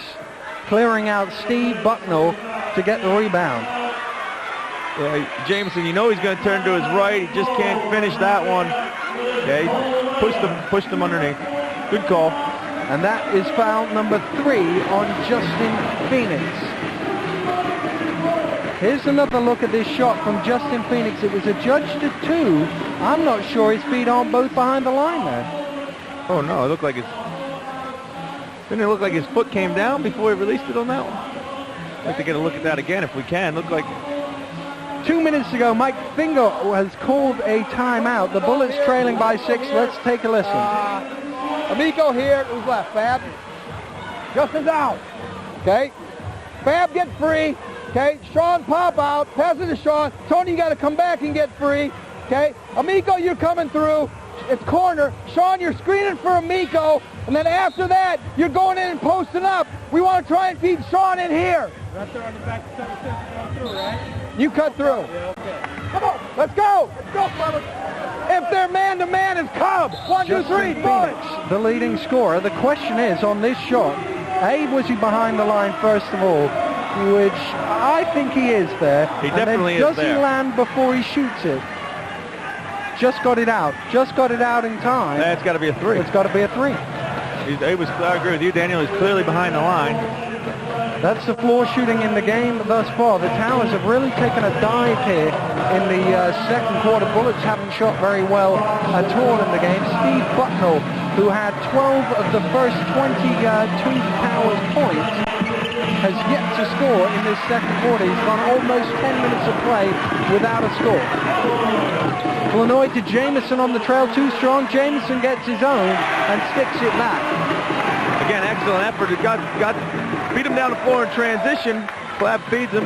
clearing out Steve Bucknell to get the rebound. Yeah, Jamison, you know he's going to turn to his right. He just can't finish that one. Yeah, he pushed them underneath. Good call. And that is foul number 3 on Justin Phoenix. Here's another look at this shot from Justin Phoenix. It was adjudged to 2. I'm not sure his feet aren't both behind the line there. Oh no, it looked like didn't it look like his foot came down before he released it on that one? I'd like to get a look at that again if we can. Looked like 2 minutes ago, Mike Finger has called a timeout. The Bullets trailing by 6. Let's take a listen. Emiko here. Who's left? Fab. Justin's out. Okay. Fab get free. Okay. Sean pop out. Pass it to Sean. Tony, you got to come back and get free. Okay? Amico, you're coming through. It's corner. Sean, you're screening for Amico. And then after that, you're going in and posting up. We want to try and feed Sean in here. Right there on the back side, come through, right? You cut through. Yeah, okay. Come on, let's go. Let's go, brother. If they're man-to-man, it's Cobb. 1, 2, 3, Phoenix, the leading scorer. The question is, on this shot, A, was he behind the line first of all, which I think he is there. He definitely is there. Does there. he land before he shoots it? Just got it out. Just got it out in time. That's got to be a 3. It's got to be a 3. I agree with you. Daniel is clearly behind the line. That's the floor shooting in the game thus far. The Towers have really taken a dive here in the second quarter. Bullets haven't shot very well at all in the game. Steve Bucknell, who had 12 of the first 22 Towers points, has yet to score in this second quarter. He's gone almost 10 minutes of play without a score. Flanoy to Jamison on the trail, too strong. Jamison gets his own and sticks it back. Again, excellent effort. It got beat him down the floor in transition. Flab feeds him.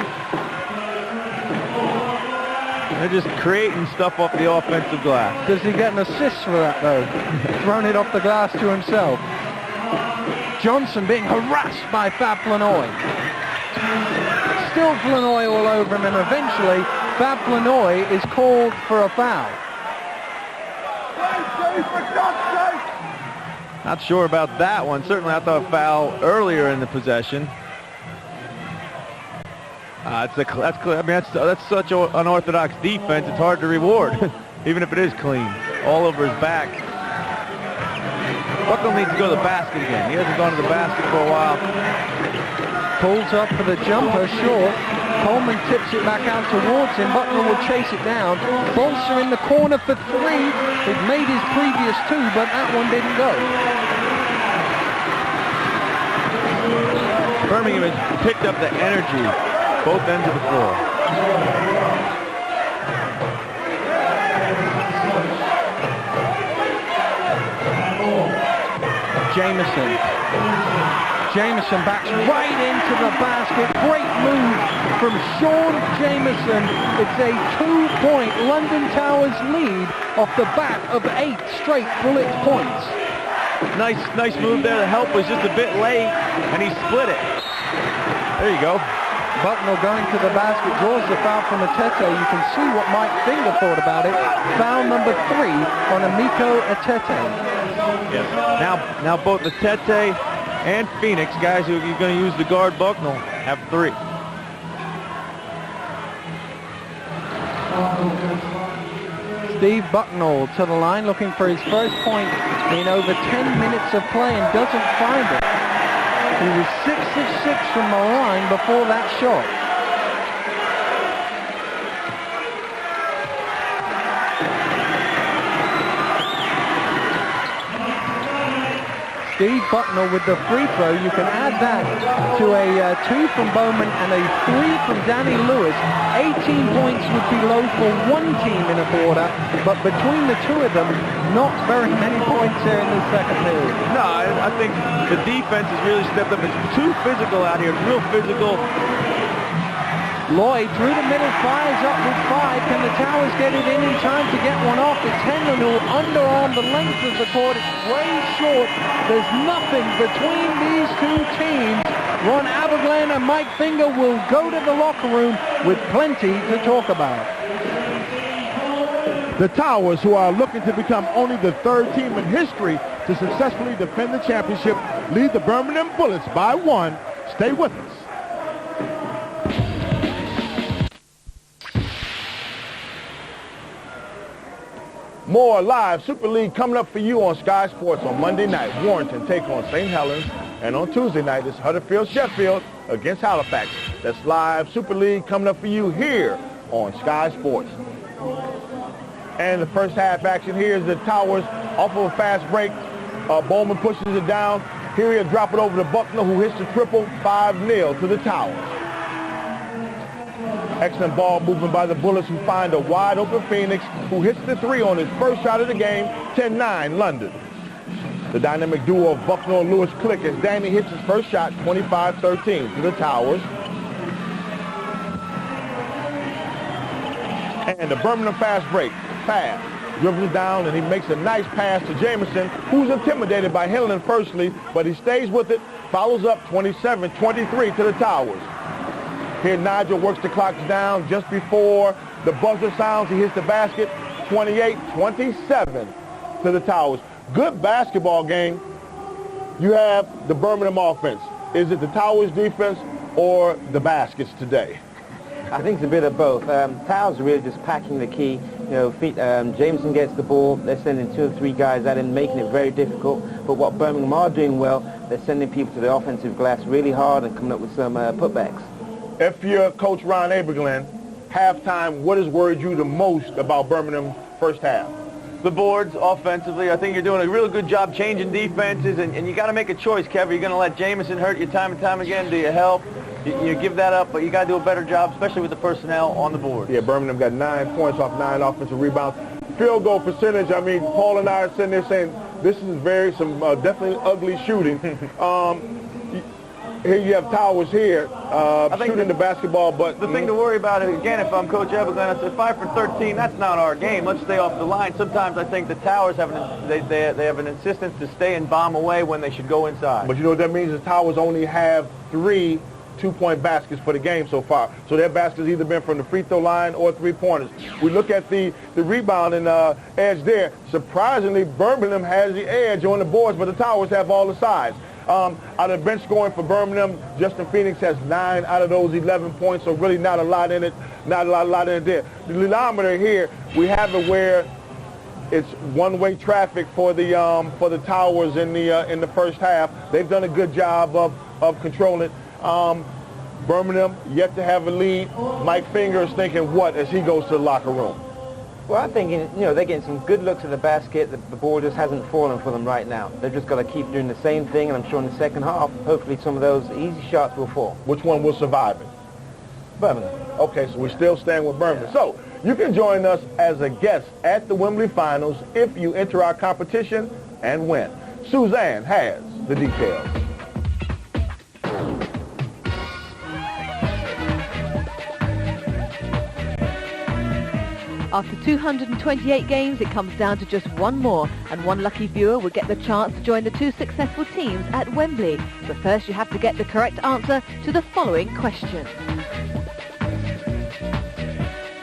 They're just creating stuff off the offensive glass. Does he get an assist for that, though? Thrown it off the glass to himself. Johnson being harassed by Fab Flanoy. Still Flanoy all over him, and eventually Fab Flanoy is called for a foul. Not sure about that one. Certainly I thought a foul earlier in the possession. That's clear. I mean, that's such an unorthodox defense. It's hard to reward, even if it is clean. All over his back. Bucknell needs to go to the basket again. He hasn't gone to the basket for a while. Pulls up for the jumper, short. Coleman tips it back out towards him. Bucknell will chase it down. Bolster in the corner for 3. He'd made his previous 2, but that one didn't go. Birmingham has picked up the energy both ends of the floor. Jamison backs right into the basket. Great move from Sean Jamison. It's a 2-point London Towers lead off the back of 8 straight Bullet points. Nice move there. The help was just a bit late, and he split it. There you go. Bucknell going to the basket, draws the foul from Atete. You can see what Mike Finger thought about it. Foul number 3 on Amico Atete. Yes. Now both Atete and Phoenix, guys who are going to use the guard Bucknell, have 3. Steve Bucknell to the line, looking for his first point in over 10 minutes of play and doesn't find it. He was 6 of 6 from the line before that shot. Steve Bucknell with the free throw. You can add that to a 2 from Bowman and a 3 from Danny Lewis. 18 points would be low for one team in a quarter, but between the two of them, not very many points here in the second period. No, I think the defense has really stepped up. It's too physical out here. It's real physical. Lloyd through the middle, fires up with 5. Can the Towers get it in time to get one off? It's Hendon who underarm the length of the court. It's way short. There's nothing between these two teams. Ron Aberglen and Mike Finger will go to the locker room with plenty to talk about. The Towers, who are looking to become only the 3rd team in history to successfully defend the championship, lead the Birmingham Bullets by 1. Stay with us. More live Super League coming up for you on Sky Sports on Monday night. Warrenton take on St. Helens. And on Tuesday night, it's Huddersfield-Sheffield against Halifax. That's live Super League coming up for you here on Sky Sports. And the first half action here is the Towers off of a fast break. Bowman pushes it down. Here he'll drop it over to Bucknell, who hits the triple. 5-0 to the Towers. Excellent ball movement by the Bullets, who find a wide open Phoenix, who hits the 3 on his first shot of the game. 10-9 London. The dynamic duo of Bucknell and Lewis click as Danny hits his first shot. 25-13 to the Towers. And the Birmingham fast break. pass. Dribbles it down, and he makes a nice pass to Jamison, who's intimidated by Henlon firstly, but he stays with it, follows up 27-23 to the Towers. Here Nigel works the clock down just before the buzzer sounds. He hits the basket, 28-27 to the Towers. Good basketball game. You have the Birmingham offense. Is it the Towers defense or the baskets today? I think it's a bit of both. Towers are really just packing the key. Jameson gets the ball. They're sending 2 or 3 guys at him, making it very difficult. But what Birmingham are doing well, they're sending people to the offensive glass really hard and coming up with some putbacks. If you're Coach Ron Aberglen, halftime, what has worried you the most about Birmingham first half? The boards offensively. I think you're doing a real good job changing defenses, and you got to make a choice, Kevin. You're going to let Jamison hurt you time and time again. Do you help? You give that up, but you got to do a better job, especially with the personnel on the board. Yeah, Birmingham got 9 points off 9 offensive rebounds. Field goal percentage, I mean, Paul and I are sitting there saying this is definitely ugly shooting. Here you have Towers here shooting the basketball, but the thing to worry about is, again, if I'm Coach Aberglen, I said 5 for 13. That's not our game. Let's stay off the line. Sometimes I think the Towers have they have an insistence to stay and bomb away when they should go inside. But you know what that means? The Towers only have 3 two-point baskets for the game so far. So their baskets either been from the free throw line or 3-pointers. We look at the rebound and edge there. Surprisingly, Birmingham has the edge on the boards, but the Towers have all the sides. Out of bench scoring for Birmingham, Justin Phoenix has 9 out of those 11 points, so really not a lot in it, not a lot in it there. The lineometer here, we have it where it's one-way traffic for the Towers in the first half. They've done a good job of controlling it. Birmingham yet to have a lead. Mike Finger is thinking what as he goes to the locker room? Well, I'm thinking, they're getting some good looks at the basket. The ball just hasn't fallen for them right now. They've just got to keep doing the same thing, and I'm sure in the second half, hopefully some of those easy shots will fall. Which one will survive it? Birmingham. Okay, so we're still staying with Birmingham. So you can join us as a guest at the Wembley Finals if you enter our competition and win. Suzanne has the details. After 228 games, it comes down to just one more, and one lucky viewer will get the chance to join the 2 successful teams at Wembley. But first you have to get the correct answer to the following question.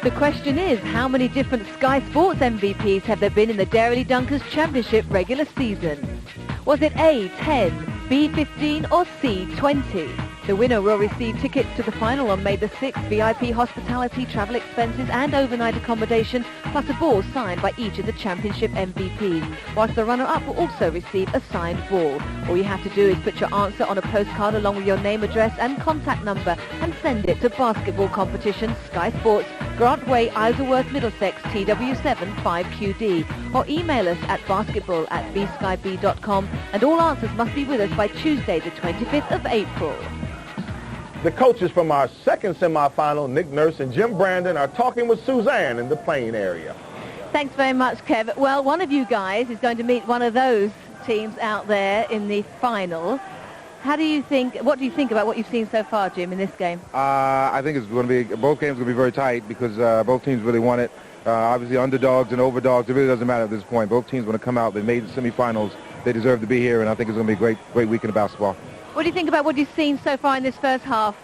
The question is, how many different Sky Sports MVPs have there been in the Dairy Dunkers Championship regular season? Was it A, 10, B, 15 or C, 20? The winner will receive tickets to the final on May the 6th, VIP hospitality, travel expenses and overnight accommodation, plus a ball signed by each of the championship MVPs, whilst the runner-up will also receive a signed ball. All you have to do is put your answer on a postcard along with your name, address and contact number and send it to Basketball Competition, Sky Sports, Grant Way, Isleworth, Middlesex, TW7 5QD, or email us at basketball@bskyb.com, and all answers must be with us by Tuesday the 25th of April. The coaches from our second semifinal, Nick Nurse and Jim Brandon, are talking with Suzanne in the Plain area. Thanks very much, Kev. Well, one of you guys is going to meet one of those teams out there in the final. What do you think about what you've seen so far, Jim, in this game? I think it's going to be, both games will be very tight because both teams really want it. Obviously, underdogs and overdogs, it really doesn't matter at this point. Both teams want to come out. They made the semifinals. They deserve to be here, and I think it's going to be a great weekend of basketball. What do you think about what you've seen so far in this first half,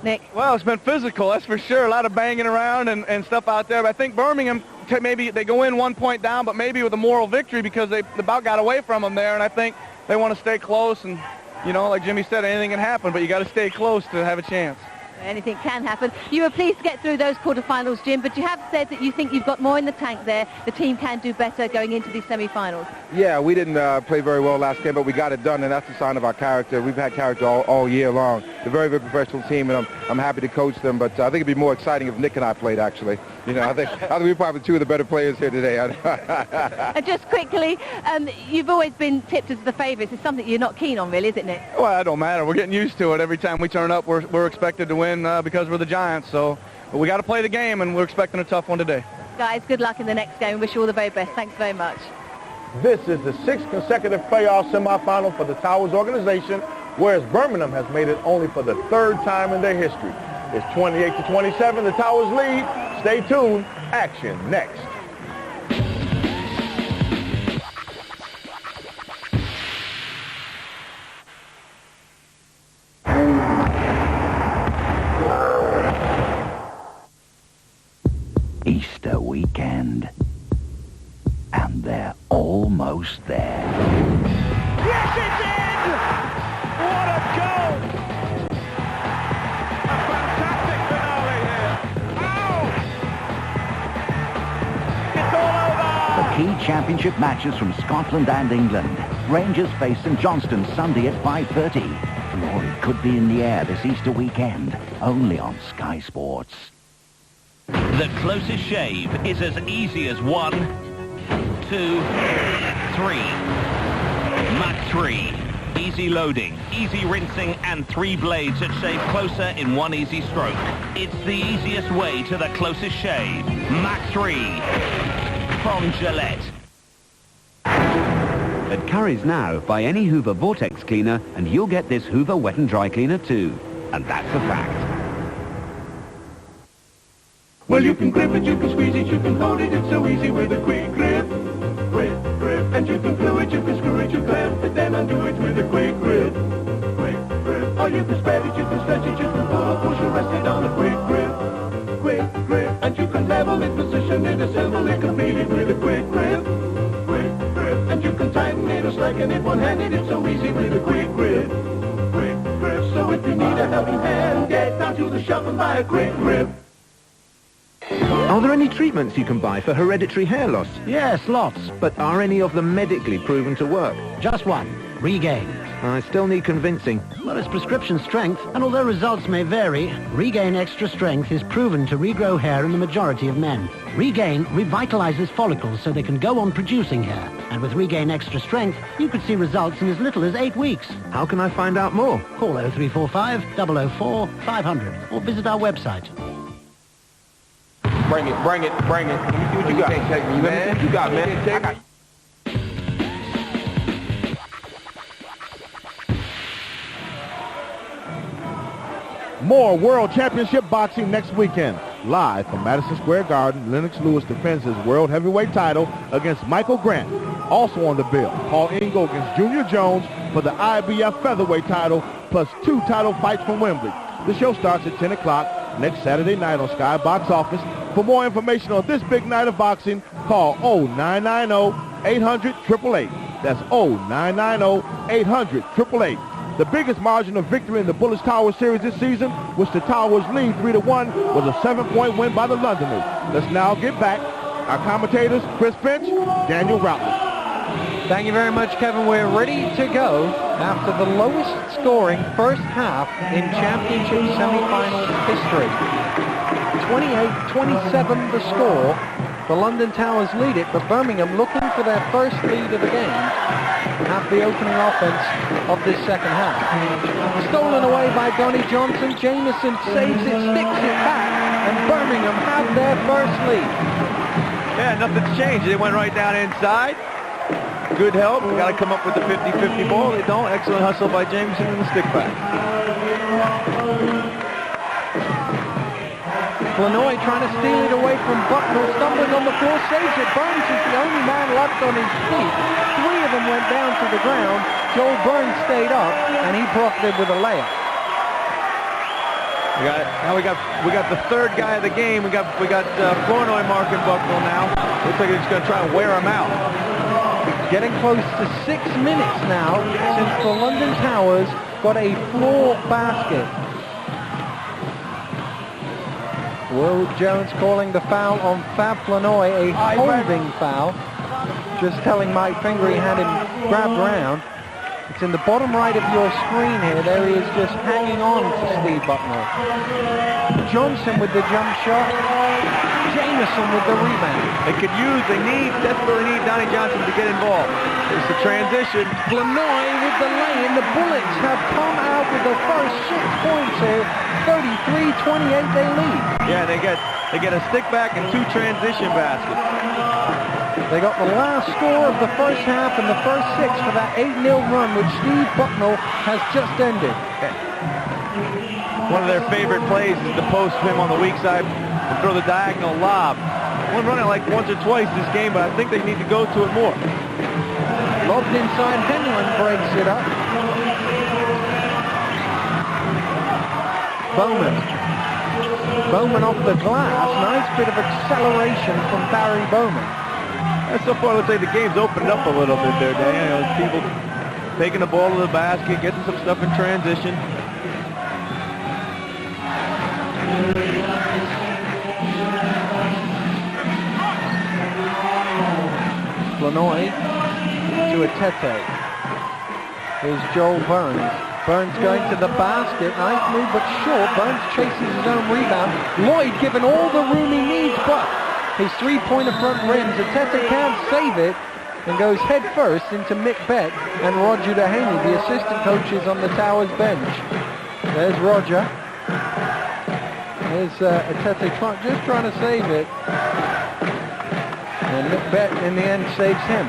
Nick? Well, it's been physical, that's for sure. A lot of banging around and stuff out there. But I think Birmingham, maybe they go in 1 point down, but maybe with a moral victory because they about got away from them there. And I think they want to stay close. And, like Jimmy said, anything can happen, but you got to stay close to have a chance. Anything can happen. You were pleased to get through those quarterfinals, Jim, but you have said that you think you've got more in the tank there. The team can do better going into these semi-finals. Yeah, we didn't play very well last game, but we got it done, and that's a sign of our character. We've had character all year long. They're a very, very professional team, and I'm happy to coach them, but I think it'd be more exciting if Nick and I played, actually. I think we're probably 2 of the better players here today. And just quickly, you've always been tipped as the favourites. It's something you're not keen on, really, isn't it? Well, it don't matter. We're getting used to it. Every time we turn up, we're expected to win because we're the Giants. So we got to play the game, and we're expecting a tough one today. Guys, good luck in the next game. Wish you all the very best. Thanks very much. This is the 6th consecutive playoff semifinal for the Towers organization, whereas Birmingham has made it only for the 3rd time in their history. It's 28-27. The Towers lead. Stay tuned. Action next. almost there. Yes, it's in! What a goal! A fantastic finale here. Ow! It's all over! The key championship matches from Scotland and England. Rangers face St Johnstone Sunday at 5:30. Glory could be in the air this Easter weekend, only on Sky Sports. The closest shave is as easy as 1, 2, 3. Mach 3. Easy loading, easy rinsing, and 3 blades that shave closer in 1 easy stroke. It's the easiest way to the closest shave. Mach 3 from Gillette. At Curry's now, buy any Hoover Vortex cleaner and you'll get this Hoover wet and dry cleaner too. And that's a fact. Well, you can grip it, you can squeeze it, you can hold it, it's so easy with a quick grip. Quick grip, and you can glue it, you can screw it, you clamp it, then undo it with a quick grip. Quick grip, or you can spread it, you can stretch it, you can pull or push or rest it on a quick grip. Quick grip, and you can level it, position it, assemble it, complete it with a quick grip. Quick grip, and you can tighten it or slacken it one-handed, it's so easy with a quick grip. Quick grip, so if you need a helping hand, get down to the shop and buy a quick grip. Are there any treatments you can buy for hereditary hair loss? Yes, lots. But are any of them medically proven to work? Just one, Regain. I still need convincing. Well, it's prescription strength, and although results may vary, Regain Extra Strength is proven to regrow hair in the majority of men. Regain revitalizes follicles so they can go on producing hair. And with Regain Extra Strength, you could see results in as little as 8 weeks. How can I find out more? Call 0345 004 500 or visit our website. Bring it, bring it, bring it. Let me see what you got. You can't take me, man. What you got, man? I got... More World Championship Boxing next weekend. Live from Madison Square Garden, Lennox Lewis defends his World Heavyweight title against Michael Grant. Also on the bill, Paul Ingle against Junior Jones for the IBF Featherweight title, plus 2 title fights from Wembley. The show starts at 10 o'clock next Saturday night on Sky Box Office. For more information on this big night of boxing, call 0990-800-888. That's 0990-800-888. The biggest margin of victory in the Bullish Towers series this season, which the Towers lead 3-1, was a 7-point win by the Londoners. Let's now get back. Our commentators, Chris Finch, Daniel Routledge. Thank you very much, Kevin. We're ready to go after the lowest scoring first half in championship semifinal history. 28-27 the score. The London Towers lead it, but Birmingham looking for their first lead of the game at the opening offense of this second half. Stolen away by Donnie Johnson. Jamieson saves it, sticks it back, and Birmingham have their first lead. Yeah, nothing's changed. They went right down inside. Good help. They got to come up with the 50-50 ball. They don't. Excellent hustle by Jamieson in the stick back. Flanoy trying to steal it away from Bucknell, stumbling on the floor, saves it. Burns is the only man left on his feet. 3 of them went down to the ground. Joel Burns stayed up, and he profited with a layup. We got the third guy of the game. We got Flournoy marking Bucknell now. Looks like he's going to try and wear him out. Getting close to 6 minutes now since the London Towers got a floor basket. Will Jones calling the foul on Fab Flanoy, a holding foul. Just telling Mike Finger he had him grabbed around. It's in the bottom right of your screen here. There he is just hanging on to Steve Bucknell. Johnson with the jump shot. Jamieson with the rebound. They desperately need Donnie Johnson to get involved. It's the transition. Flanoy with the lay-in. The Bullets have come out with the first 6 points here. 33-28 they lead. Yeah, they get a stick back and 2 transition baskets. They got the last score of the first half and the first 6 for that 8-0 run, which Steve Bucknell has just ended. One of their favorite plays is to post him on the weak side and throw the diagonal lob. One run it like once or twice this game, but I think they need to go to it more. Lobbed inside, Henlon breaks it up. Bowman off the glass. Nice bit of acceleration from Barry Bowman. So far, let's say the game's opened up a little bit there, Dan. You know, people taking the ball to the basket, getting some stuff in transition. Flanoy to a Tete. Here's Joel Burns. Burns going to the basket. Nice move, but short. Burns chases his own rebound. Lloyd given all the room he needs, but his three-pointer front rims. Tete can't save it and goes head first into Mick Beck and Roger Dehaney, the assistant coaches on the Towers bench. There's Roger. There's Tete just trying to save it. And Mick Beck in the end saves him.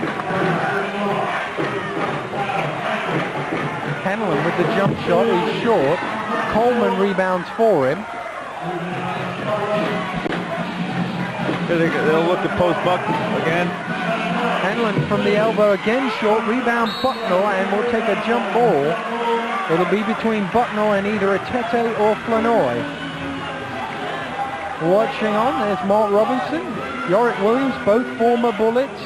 Hanlon with the jump shot, he's short. Coleman rebounds for him. They'll look to post Buck again. Hanlon from the elbow again short, rebound Bucknell, and will take a jump ball. It'll be between Bucknell and either a Tete or Flanoy. Watching on, there's Mark Robinson, Yorick Williams, both former Bullets.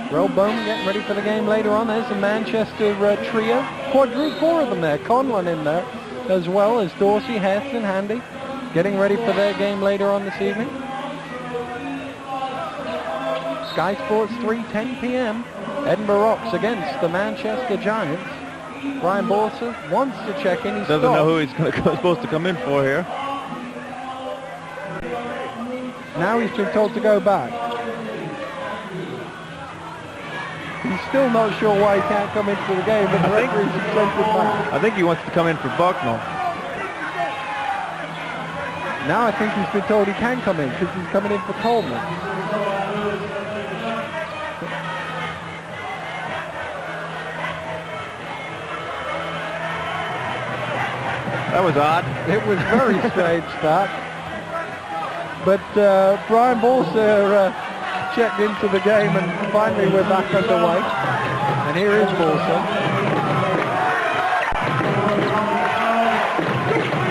Roll Bowman getting ready for the game later on. There's the Manchester trio. Four of them there. Conlon in there, as well as Dorsey, Hess, and Handy, getting ready for their game later on this evening. Sky Sports 3:10 p.m. Edinburgh Rocks against the Manchester Giants. Brian Borsa wants to check in. He's doesn't know who he's supposed to come in for here. Now he's been told to go back. He's still not sure why he can't come into the game, but the referee's sent him back. I think he wants to come in for Bucknell. Now I think he's been told he can come in because he's coming in for Coleman. That was odd. It was very strange start. But Brian Borsa checked into the game, and finally we're back underway. And here is Borsa.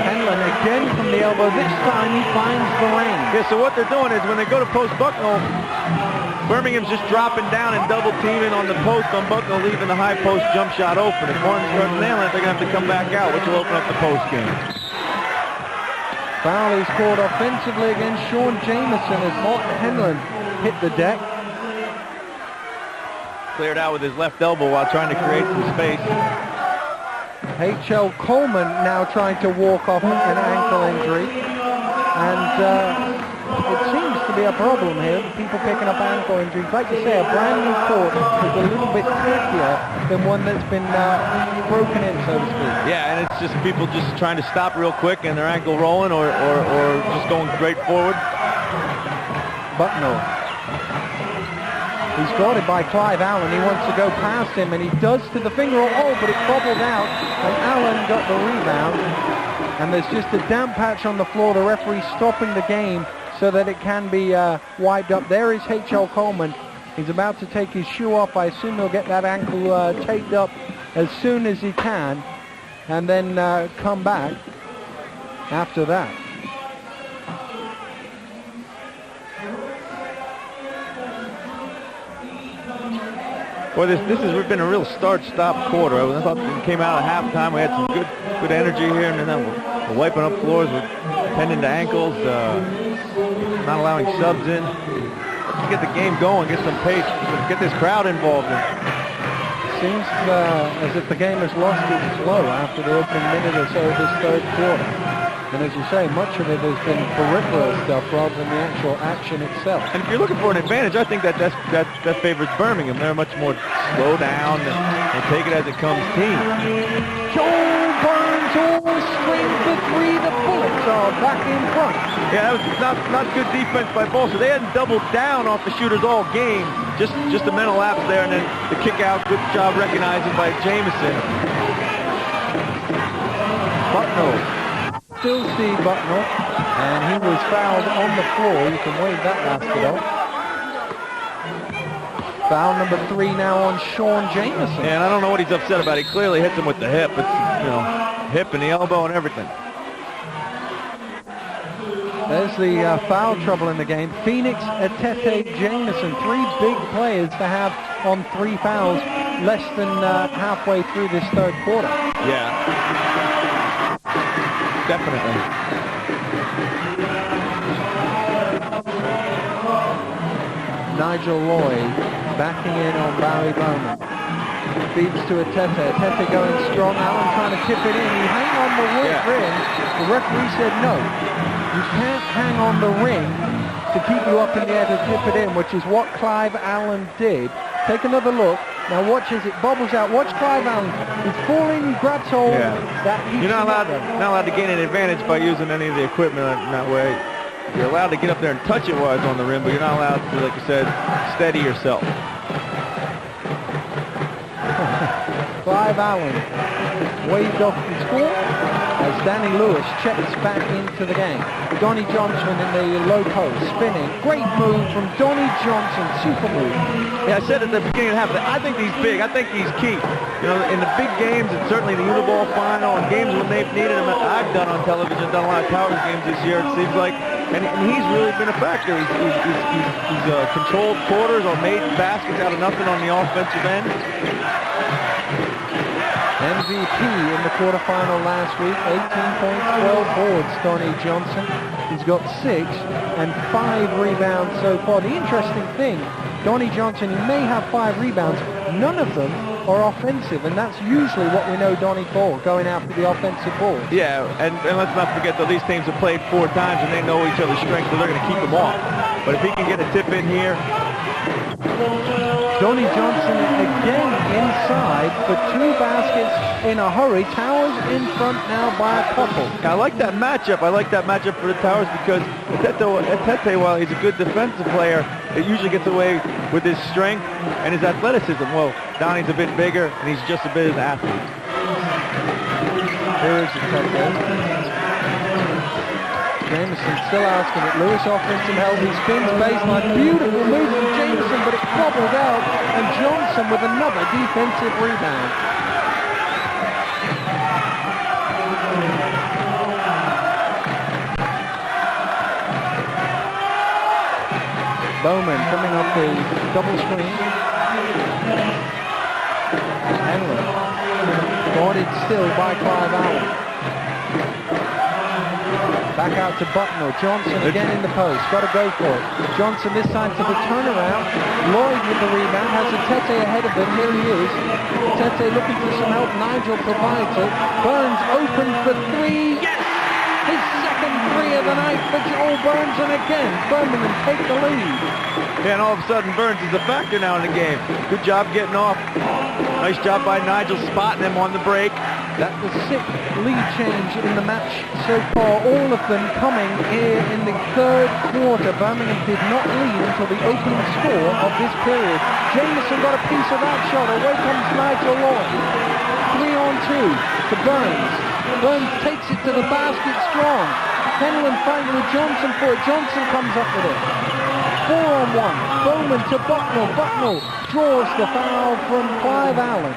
Hanlon again from the elbow. This time he finds the lane. Yeah, so what they're doing is when they go to post Bucknell, Birmingham's just dropping down and double teaming on the post on Bucknell, leaving the high post jump shot open. If one starts nailing it, they're going to have to come back out, which will open up the post game. Foul is called offensively against Sean Jameson as Martin Hanlon hit the deck. Cleared out with his left elbow while trying to create some space. H.L. Coleman now trying to walk off an ankle injury. And it seems to be a problem here, people picking up ankle injuries. Like you say, a brand new court is a little bit trickier than one that's been broken in, so to speak. Yeah, and it's just people just trying to stop real quick and their ankle rolling or just going straight forward. Bucknell. He's guarded by Clive Allen. He wants to go past him, and he does to the finger. Oh, but it bobbled out, and Allen got the rebound. And there's just a damp patch on the floor. The referee stopping the game so that it can be wiped up. There is H.L. Coleman. He's about to take his shoe off. I assume he'll get that ankle taped up as soon as he can, and then come back after that. Well, this has been a real start-stop quarter. I thought we came out at halftime. We had some good energy here, and then we're wiping up floors. We're tending to ankles, not allowing subs in. Let's get the game going, get some pace, get this crowd involved. Seems as if the game has lost its flow after the opening minute or so of this third quarter. And as you say, much of it has been peripheral stuff rather than the actual action itself. And if you're looking for an advantage, I think that favors Birmingham. They're much more slow down and take it as it comes team. Joel Burns all straight for three. The Bullets are back in front. Yeah, that was not good defense by Bolsa. They hadn't doubled down off the shooters all game. Just a mental lapse there, and then the kick out. Good job recognizing by Jameson. Bucknell. Still see Bucknell, and he was fouled on the floor. You can wave that basket off. Foul number 3 now on Sean Jameson. And I don't know what he's upset about. He clearly hits him with the hip. It's, hip and the elbow and everything. There's the foul trouble in the game. Phoenix, Atete, Jameson, 3 big players to have on 3 fouls less than halfway through this third quarter. Yeah, definitely. Nigel Lloyd backing in on Barry Bowman. Feeds to Atete. Atete going strong. Allen trying to tip it in. You hang on the ring. The referee said no. You can't hang on the ring to keep you up in the air to tip it in, which is what Clive Allen did. Take another look. Now watch as it bobbles out. Watch Clive Allen. He's falling, he grabs hold. You're not allowed to gain an advantage by using any of the equipment in that way. You're allowed to get up there and touch it while it's on the rim, but you're not allowed to, like you said, steady yourself. Clive Allen waved off the score as Danny Lewis checks back into the game. Donnie Johnson in the low post, spinning. Great move from Donnie Johnson, super move. Yeah, I said at the beginning of the half, I think he's big. I think he's key. You know, in the big games, and certainly the Uniball final, and games when they've needed him, I've done on television, done a lot of Towers games this year, it seems like, and he's really been a factor. He's controlled quarters or made baskets out of nothing on the offensive end. MVP in the quarterfinal last week, 18 points, 12 boards, Donnie Johnson. He's got 6 and 5 rebounds so far. The interesting thing, Donnie Johnson, he may have 5 rebounds, none of them are offensive, and that's usually what we know Donnie for, going after the offensive ball. Yeah, and let's not forget that these teams have played 4 times and they know each other's strengths, so they're going to keep them off. But if he can get a tip in here. Donnie Johnson again inside for 2 baskets in a hurry. Towers in front now by a couple. I like that matchup. I like that matchup for the Towers because Atete, while he's a good defensive player, it usually gets away with his strength and his athleticism. Well, Donnie's a bit bigger and he's just a bit of an athlete. Here's Atete. Jameson still asking it. Lewis offering some help. He spins baseline. Beautiful move from Jameson, but it bobbled out. And Johnson with another defensive rebound. Bowman coming up the double screen. Hanlon guarded still by Clive Allen. Back out to Bucknell. Johnson again in the post. Got to go for it. Johnson this time for the turnaround. Lloyd with the rebound. Has Atete ahead of him. Here he is. Atete looking for some help. Nigel provides it. Burns open for 3. Yes! His second 3 of the night for Joel Burns. And again, Birmingham take the lead. Yeah, and all of a sudden Burns is a factor now in the game. Good job getting off. Nice job by Nigel spotting him on the break. That's the 6th lead change in the match so far, all of them coming here in the third quarter. Birmingham did not lead until the opening score of this period. Jameson got a piece of that shot. Away comes Nigel Lloyd. 3-on-2 to Burns. Burns takes it to the basket strong. Henlon fighting with Johnson for it. Johnson comes up with it. 4-on-1. Bowman to Bucknell. Bucknell draws the foul from Clive Allen.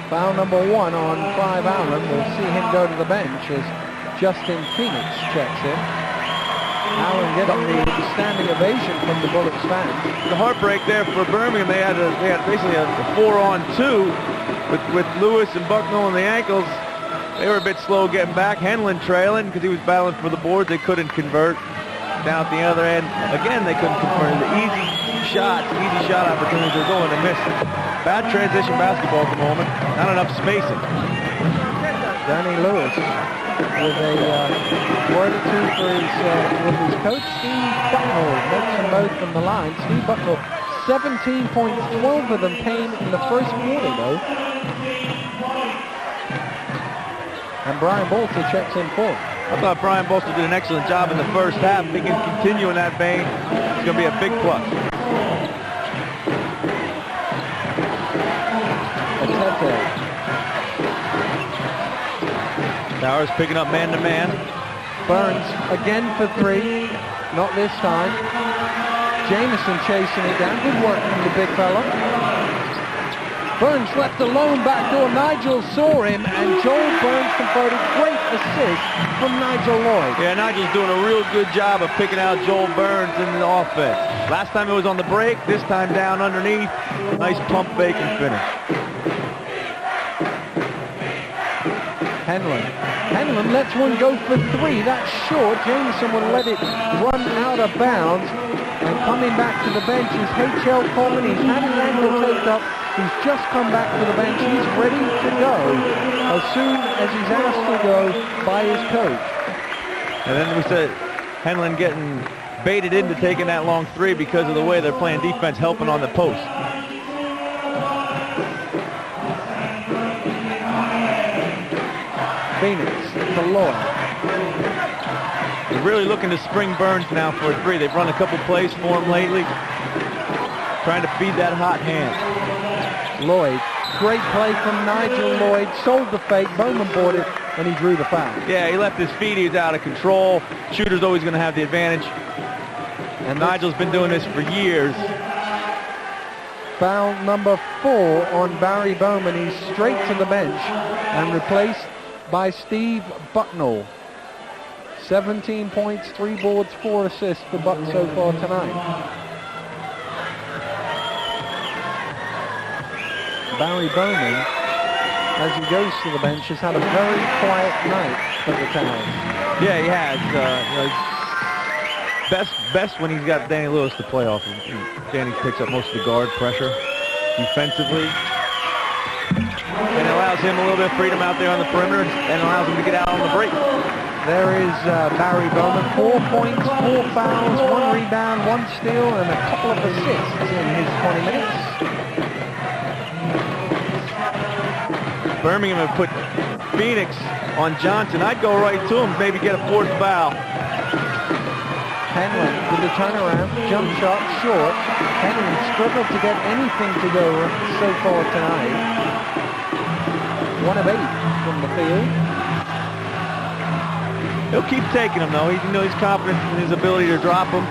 Foul number 1 on Clive Allen. We'll see him go to the bench as Justin Phoenix checks in. Allen getting the standing ovation from the Bullets fans. The heartbreak there for Birmingham. They had basically a 4-on-2 with Lewis and Bucknell on the ankles. They were a bit slow getting back. Henlon trailing because he was battling for the boards. They couldn't convert. Down at the other end, again they couldn't convert. The easy shot opportunities are going to miss. Bad transition basketball at the moment. Not enough spacing. Danny Lewis with a word or two for with his coach, Steve Bucknell. Makes them both from the line. Steve Bucknell, 17 points, 12 of them came in the first quarter though. And Brian Bolter checks in for him. I thought Brian Bolster did an excellent job in the first half. If he can continue in that vein, it's going to be a big plus. Towers picking up man-to-man. Burns again for 3. Not this time. Jameson chasing it down. Good work from the big fella. Burns left alone backdoor. Nigel saw him, and Joel Burns converted. Great assist from Nigel Lloyd. Yeah, Nigel's doing a real good job of picking out Joel Burns in the offense. Last time it was on the break, this time down underneath. Nice pump fake and finish. Henlon lets one go for three. That's short. Jameson will let it run out of bounds. And coming back to the bench is H.L. Coleman. He's had his ankle taped up. He's just come back to the bench. He's ready to go as soon as he's asked to go by his coach. And then we said Henlon getting baited into taking that long three because of the way they're playing defense, helping on the post. Phoenix to Lloyd. They're really looking to spring Burns now for a three. They've run a couple plays for him lately, trying to feed that hot hand. Lloyd, great play from Nigel Lloyd, sold the fake, Bowman bought it, and he drew the foul. Yeah, he left his feet, he was out of control. Shooter's always going to have the advantage. And Nigel's been doing this for years. Foul number 4 on Barry Bowman. He's straight to the bench and replaced by Steve Bucknell. 17 points, 3 boards, 4 assists for Buck so far tonight. Barry Bowman, as he goes to the bench, has had a very quiet night for the Towers. Yeah, he has. Best when he's got Danny Lewis to play off of. Danny picks up most of the guard pressure defensively. And allows him a little bit of freedom out there on the perimeter and allows him to get out on the break. There is Barry Bowman, 4 points, 4 fouls, 1 rebound, 1 steal, and a couple of assists in his 20 minutes. Birmingham have put Phoenix on Johnson. I'd go right to him, maybe get a 4th foul. Henlon with the turnaround, jump shot short. Henlon struggled to get anything to go so far tonight. 1 of 8 from the field. He'll keep taking them, though. He's confident in his ability to drop them.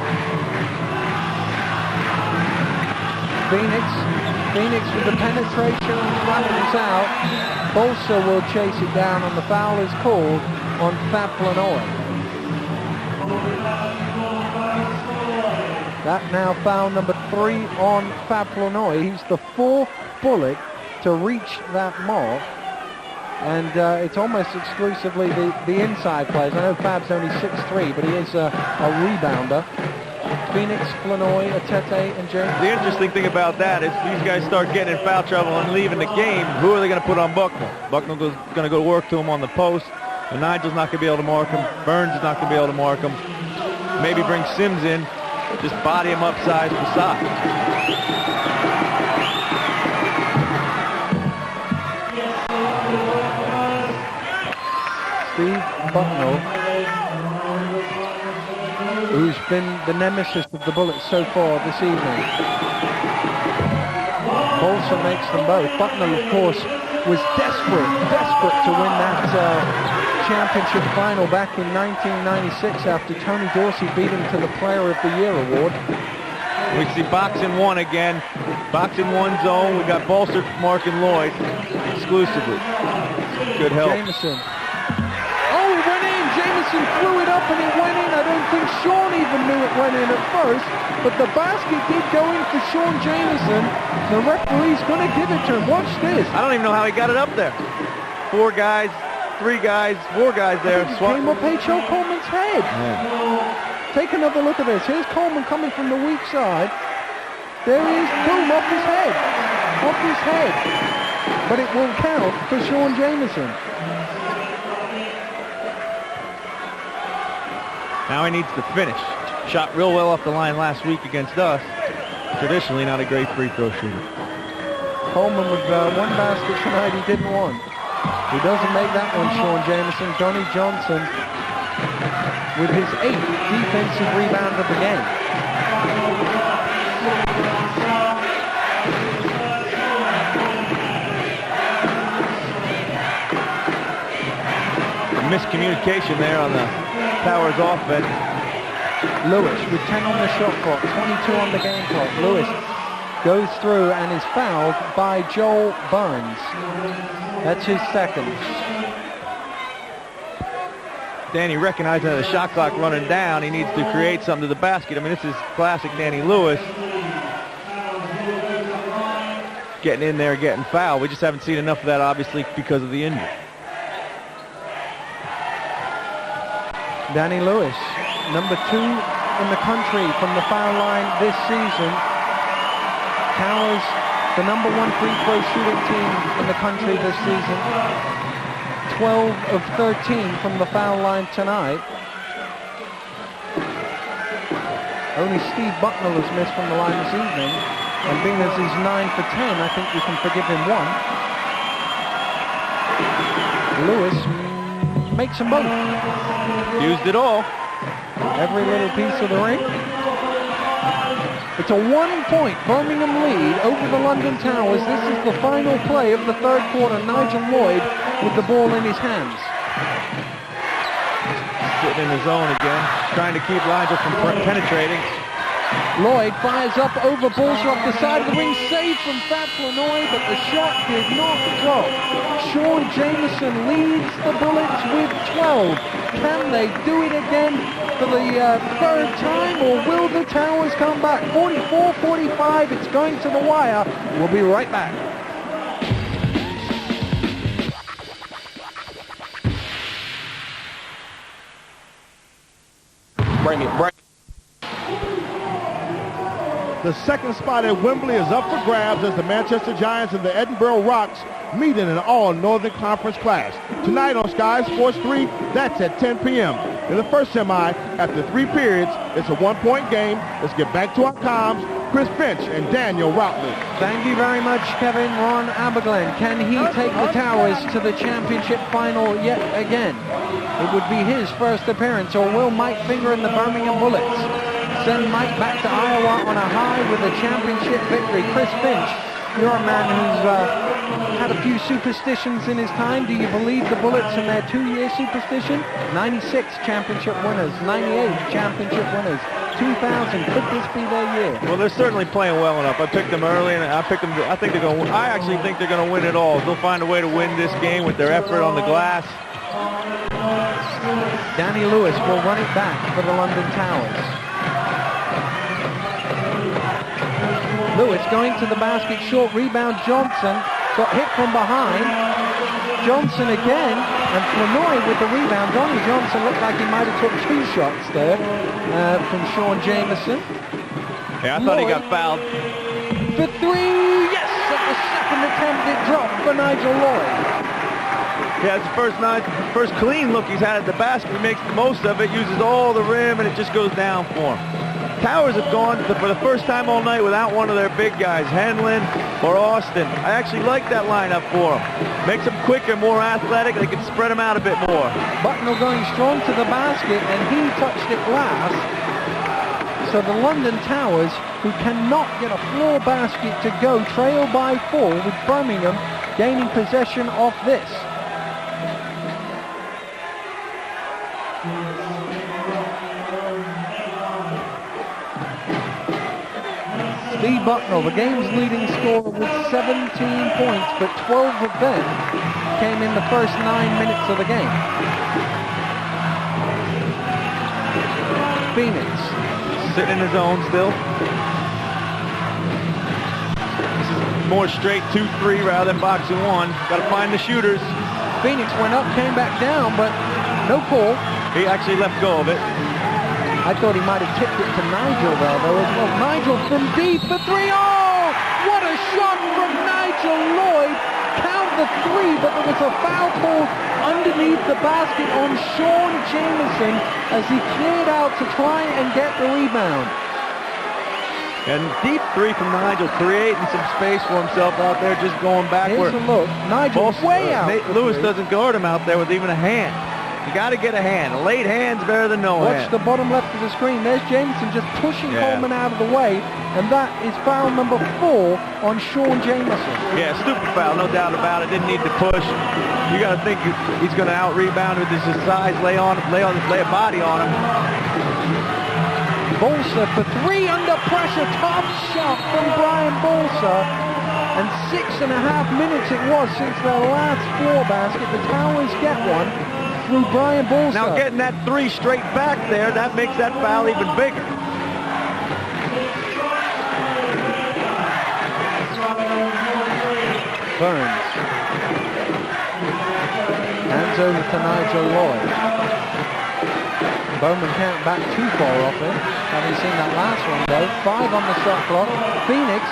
Phoenix with the penetration, flattens out. Bolsa will chase it down, and the foul is called on Fab Flanoy. That now foul number 3 on Fab Flanoy. He's the 4th bullet to reach that mark. And it's almost exclusively the inside players. I know Fab's only 6'3", but he is a rebounder. Phoenix, Flanoy, Atete, and James. The interesting thing about that is these guys start getting in foul trouble and leaving the game. Who are they going to put on Bucknell? Bucknell's going to go to work to him on the post. And Nigel's not going to be able to mark him. Burns is not going to be able to mark him. Maybe bring Sims in. Just body him up size for size. Steve Bucknell, who's been the nemesis of the Bullets so far this evening. Bolsa makes them both. Bucknell, of course, was desperate to win that championship final back in 1996 after Tony Dorsey beat him to the Player of the Year award. We see boxing 1 again. Boxing 1 zone. We got Bolsa marking Lloyd exclusively. Good help. Jameson. Oh, it went in. Jameson threw it up and it went in. I don't think Sean even knew it went in at first, but the basket did go in for Sean Jameson. The referee's going to give it to him. Watch this. I don't even know how he got it up there. 4 guys, 3 guys, 4 guys there. It came up H.L. Coleman's head. Yeah. Take another look at this. Here's Coleman coming from the weak side. There he is. Boom, off his head. Off his head. But it will count for Sean Jameson. Now he needs to finish. Shot real well off the line last week against us. Traditionally not a great free throw shooter. Coleman with 1 basket tonight he didn't want. He doesn't make that one, Sean Jameson. Johnny Johnson with his 8th defensive rebound of the game. Miscommunication there on the Towers offense. Lewis with 10 on the shot clock, 22 on the game clock. Lewis goes through and is fouled by Joel Burns. That's his second. Danny recognizing that the shot clock running down, he needs to create something to the basket. I mean, this is classic Danny Lewis. Getting in there, getting fouled. We just haven't seen enough of that, obviously, because of the injury. Danny Lewis, number 2 in the country from the foul line this season. Towers, the number 1 free throw shooting team in the country this season. 12 of 13 from the foul line tonight. Only Steve Bucknell has missed from the line this evening. And being as he's 9 for 10, I think you can forgive him 1. Lewis makes them both. Used it all. Every little piece of the ring. It's a 1-point Birmingham lead over the London Towers. This is the final play of the third quarter. Nigel Lloyd with the ball in his hands. Sitting in the zone again, trying to keep Nigel from penetrating. Lloyd fires up over Bullshot off the side of the ring, saved from Fat Flanoy, but the shot did not drop. Sean Jameson leads the Bullets with 12. Can they do it again for the third time, or will the Towers come back? 44-45, it's going to the wire. We'll be right back. Bring it, bring it. The second spot at Wembley is up for grabs as the Manchester Giants and the Edinburgh Rocks meet in an all-Northern Conference clash. Tonight on Sky Sports 3, that's at 10 p.m. In the first semi, after 3 periods, it's a 1-point game. Let's get back to our comms. Chris Finch and Daniel Routley. Thank you very much, Kevin. Ron Aberglen. Can he take the Towers to the championship final yet again? It would be his first appearance, or will Mike Finger and the Birmingham Bullets send Mike back to Iowa on a high with a championship victory? Chris Finch, you're a man who's had a few superstitions in his time. Do you believe the Bullets in their 2-year superstition? 96 championship winners, 98 championship winners, 2000. Could this be their year? Well, they're certainly playing well enough. I picked them early, and I picked them. I think they're going. I actually think they're going to win it all. They'll find a way to win this game with their effort on the glass. Danny Lewis will run it back for the London Towers. Lewis going to the basket, short rebound. Johnson got hit from behind. Johnson again, and Flanoy with the rebound. Donnie Johnson looked like he might have took 2 shots there from Sean Jameson. Yeah, I thought he got fouled. For 3, yes! At the second attempt, it dropped for Nigel Lloyd. Yeah, it's the first clean look he's had at the basket. He makes the most of it, uses all the rim, and it just goes down for him. Towers have gone for the first time all night without one of their big guys, Henlin or Austin. I actually like that lineup for them. Makes them quicker, more athletic. They can spread them out a bit more. Bucknell going strong to the basket, and he touched it last. So the London Towers, who cannot get a floor basket to go, trail by 4 with Birmingham gaining possession of this. Steve Bucknell, the game's leading scorer with 17 points, but 12 of them came in the first 9 minutes of the game. Phoenix. Sitting in his zone still. This is more straight 2-3 rather than boxing 1. Got to find the shooters. Phoenix went up, came back down, but no call. He actually let go of it. I thought he might have tipped it to Nigel there, though, as well. Nigel from deep for 3. Oh! What a shot from Nigel Lloyd. Count the 3, but there was a foul call underneath the basket on Sean Jameson as he cleared out to try and get the rebound. And deep 3 from Nigel, creating some space for himself out there, just going backward. Here's a look. Nigel's way out. Lewis doesn't guard him out there with even a hand. You got to get a hand. A late hand's better than no hand. Watch the bottom left of the screen. There's Jameson just pushing Coleman out of the way, and that is foul number 4 on Sean Jameson. Yeah, stupid foul, no doubt about it. Didn't need to push. You got to think he's going to out-rebound with his size, lay a body on him. Bolsa for three under pressure. Tough shot from Brian Bolsa. And 6.5 minutes it was since their last floor basket. The Towers get one through Brian Bolsa. Now getting that three straight back there, that makes that foul even bigger. Burns. Hands over to Nigel Lloyd. Bowman can't back too far off it. Having seen that last one though. 5 on the shot clock. Phoenix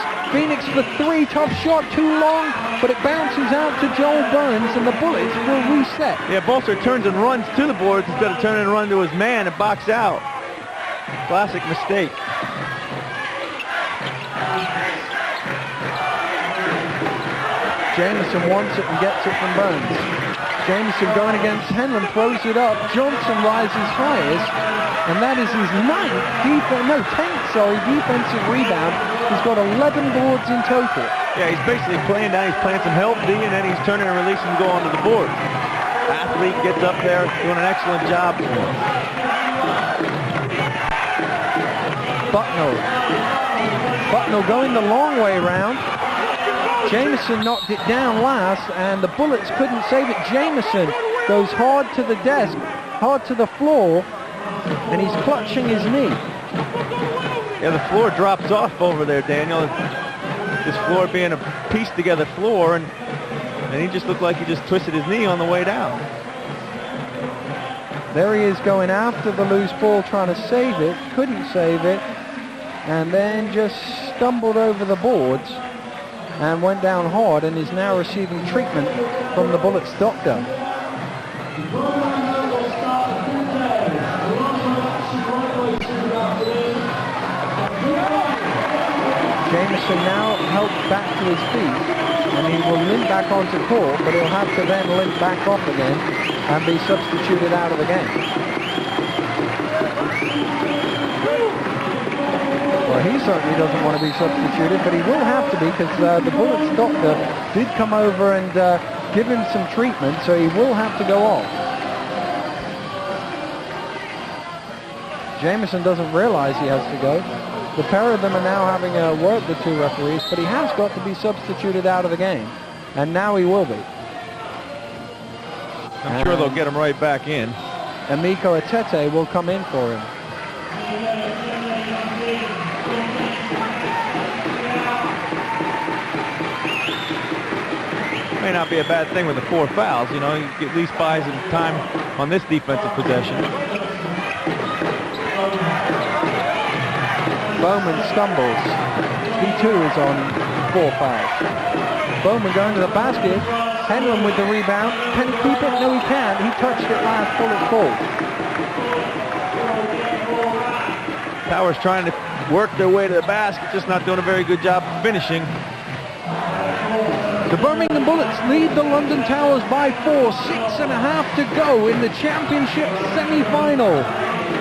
for three. Tough shot, too long, but it bounces out to Joel Burns and the Bullets will reset. Yeah, Bolster turns and runs to the boards instead of turning and run to his man and box out. Classic mistake. Jamison wants it and gets it from Burns. Jamison going against Henlon, throws it up. Johnson rises highest, and that is his 10th defensive rebound. He's got 11 boards in total. Yeah, he's basically playing down. He's playing some help D, and then he's turning and releasing to go onto the board. Athlete gets up there, doing an excellent job. Bucknell going the long way round. Jamison knocked it down last, and the Bullets couldn't save it. Jamison goes hard to the desk, hard to the floor, and he's clutching his knee. Yeah, the floor drops off over there, Daniel. This floor being a pieced together floor, and he just looked like he just twisted his knee on the way down. There he is going after the loose ball, trying to save it, couldn't save it, and then just stumbled over the boards and went down hard and is now receiving treatment from the Bullets doctor. Jamison now helped back to his feet, and he will limp back onto court, but he'll have to then limp back off again and be substituted out of the game. Well, he certainly doesn't want to be substituted, but he will have to be, because the Bullets doctor did come over and give him some treatment, so he will have to go off. Jamison doesn't realize he has to go. The pair of them are now having a word, the two referees, but he has got to be substituted out of the game, and now he will be. I'm sure they'll get him right back in. Emiko Atete will come in for him. May not be a bad thing with the 4 fouls. You know, he at least buys him time on this defensive possession. Bowman stumbles. He too is on 4 fouls. Bowman going to the basket. Henlon with the rebound. Can he keep it? No, he can't. He touched it last. Bullets ball. Towers trying to work their way to the basket, just not doing a very good job of finishing. The Birmingham Bullets lead the London Towers by 4. 6.5 to go in the championship semi-final.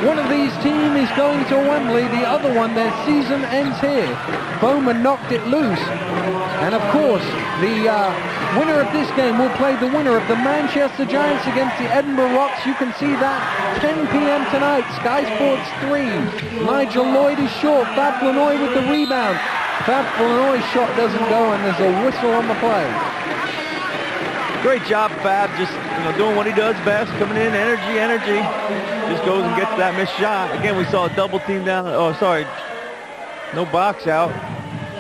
One of these teams is going to Wembley. The other one, their season ends here. Bowman knocked it loose. And of course, the winner of this game will play the winner of the Manchester Giants against the Edinburgh Rocks. You can see that 10 p.m. tonight. Sky Sports 3. Nigel Lloyd is short. Fab Flanoy with the rebound. Fab Flanoy's shot doesn't go, and there's a whistle on the play. Great job, Fab, just doing what he does best, coming in, energy. Just goes and gets that missed shot. Again, we saw a double team down. Oh, sorry, no box out.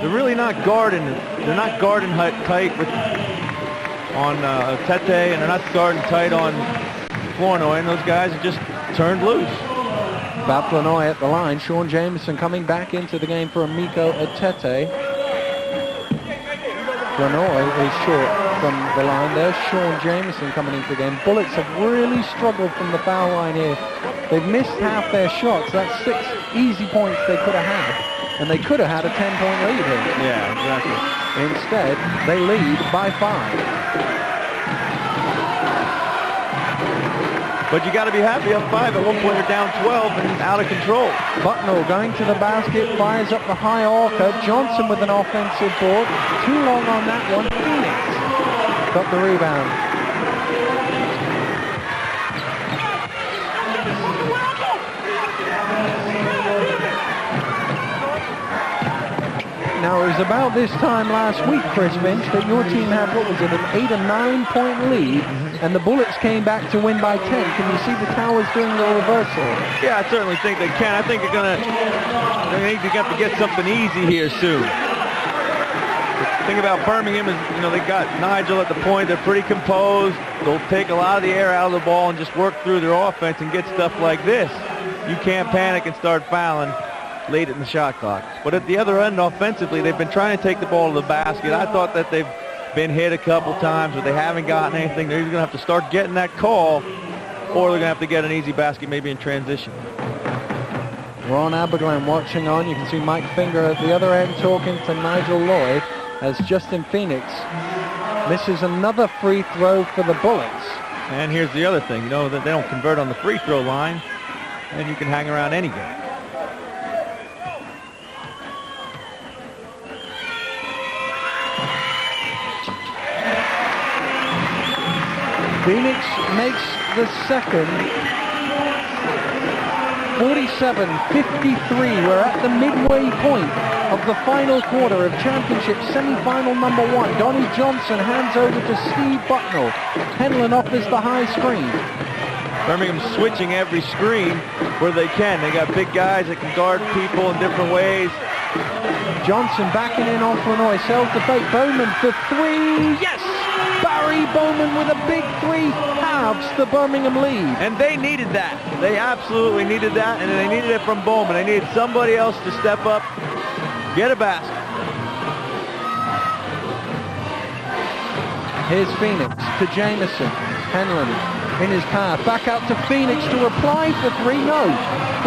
They're really not guarding. They're not guarding tight on Tete, and they're not guarding tight on Flournoy, and those guys are just turned loose. Fab Flanoy at the line. Sean Jamison coming back into the game for Emiko Atete. Flanoy is short from the line. There's Sean Jamison coming into the game. Bullets have really struggled from the foul line here. They've missed half their shots. That's 6 easy points they could have had. And they could have had a 10-point lead here. Yeah, exactly. Instead, they lead by 5. But you got to be happy up 5. At one point, they're down 12 and out of control. Bucknell going to the basket, fires up the high archer. Johnson with an offensive board. Too long on that one. Phoenix got the rebound. Now, it was about this time last week, Chris Vince, that your team had, what was it, an 8 or 9 point lead, and the Bullets came back to win by 10. Can you see the Towers doing the reversal? Yeah, I certainly think they can. I think they're going to have to get something easy here soon. The thing about Birmingham is, you know, they got Nigel at the point. They're pretty composed. They'll take a lot of the air out of the ball and just work through their offense and get stuff like this. You can't panic and start fouling late in the shot clock. But at the other end, offensively, they've been trying to take the ball to the basket. I thought that they've been hit a couple times, but they haven't gotten anything. They're either going to have to start getting that call, or they're going to have to get an easy basket maybe in transition. Ron Aberglen watching on. You can see Mike Finger at the other end talking to Nigel Lloyd as Justin Phoenix misses another free throw for the Bullets. And here's the other thing, you know, that they don't convert on the free throw line, and you can hang around any game. Phoenix makes the second. 47-53. We're at the midway point of the final quarter of championship semi-final number 1. Donnie Johnson hands over to Steve Bucknell. Henlon offers the high screen. Birmingham switching every screen where they can. They got big guys that can guard people in different ways. Johnson backing in on Flanoy. Sells the fake. Bowman for 3. Yes! Barry Bowman with a big 3 halves the Birmingham lead. And they needed that. They absolutely needed that, and they needed it from Bowman. They needed somebody else to step up, get a basket. Here's Phoenix to Jameson. Henlon in his path. Back out to Phoenix to reply for 3. No.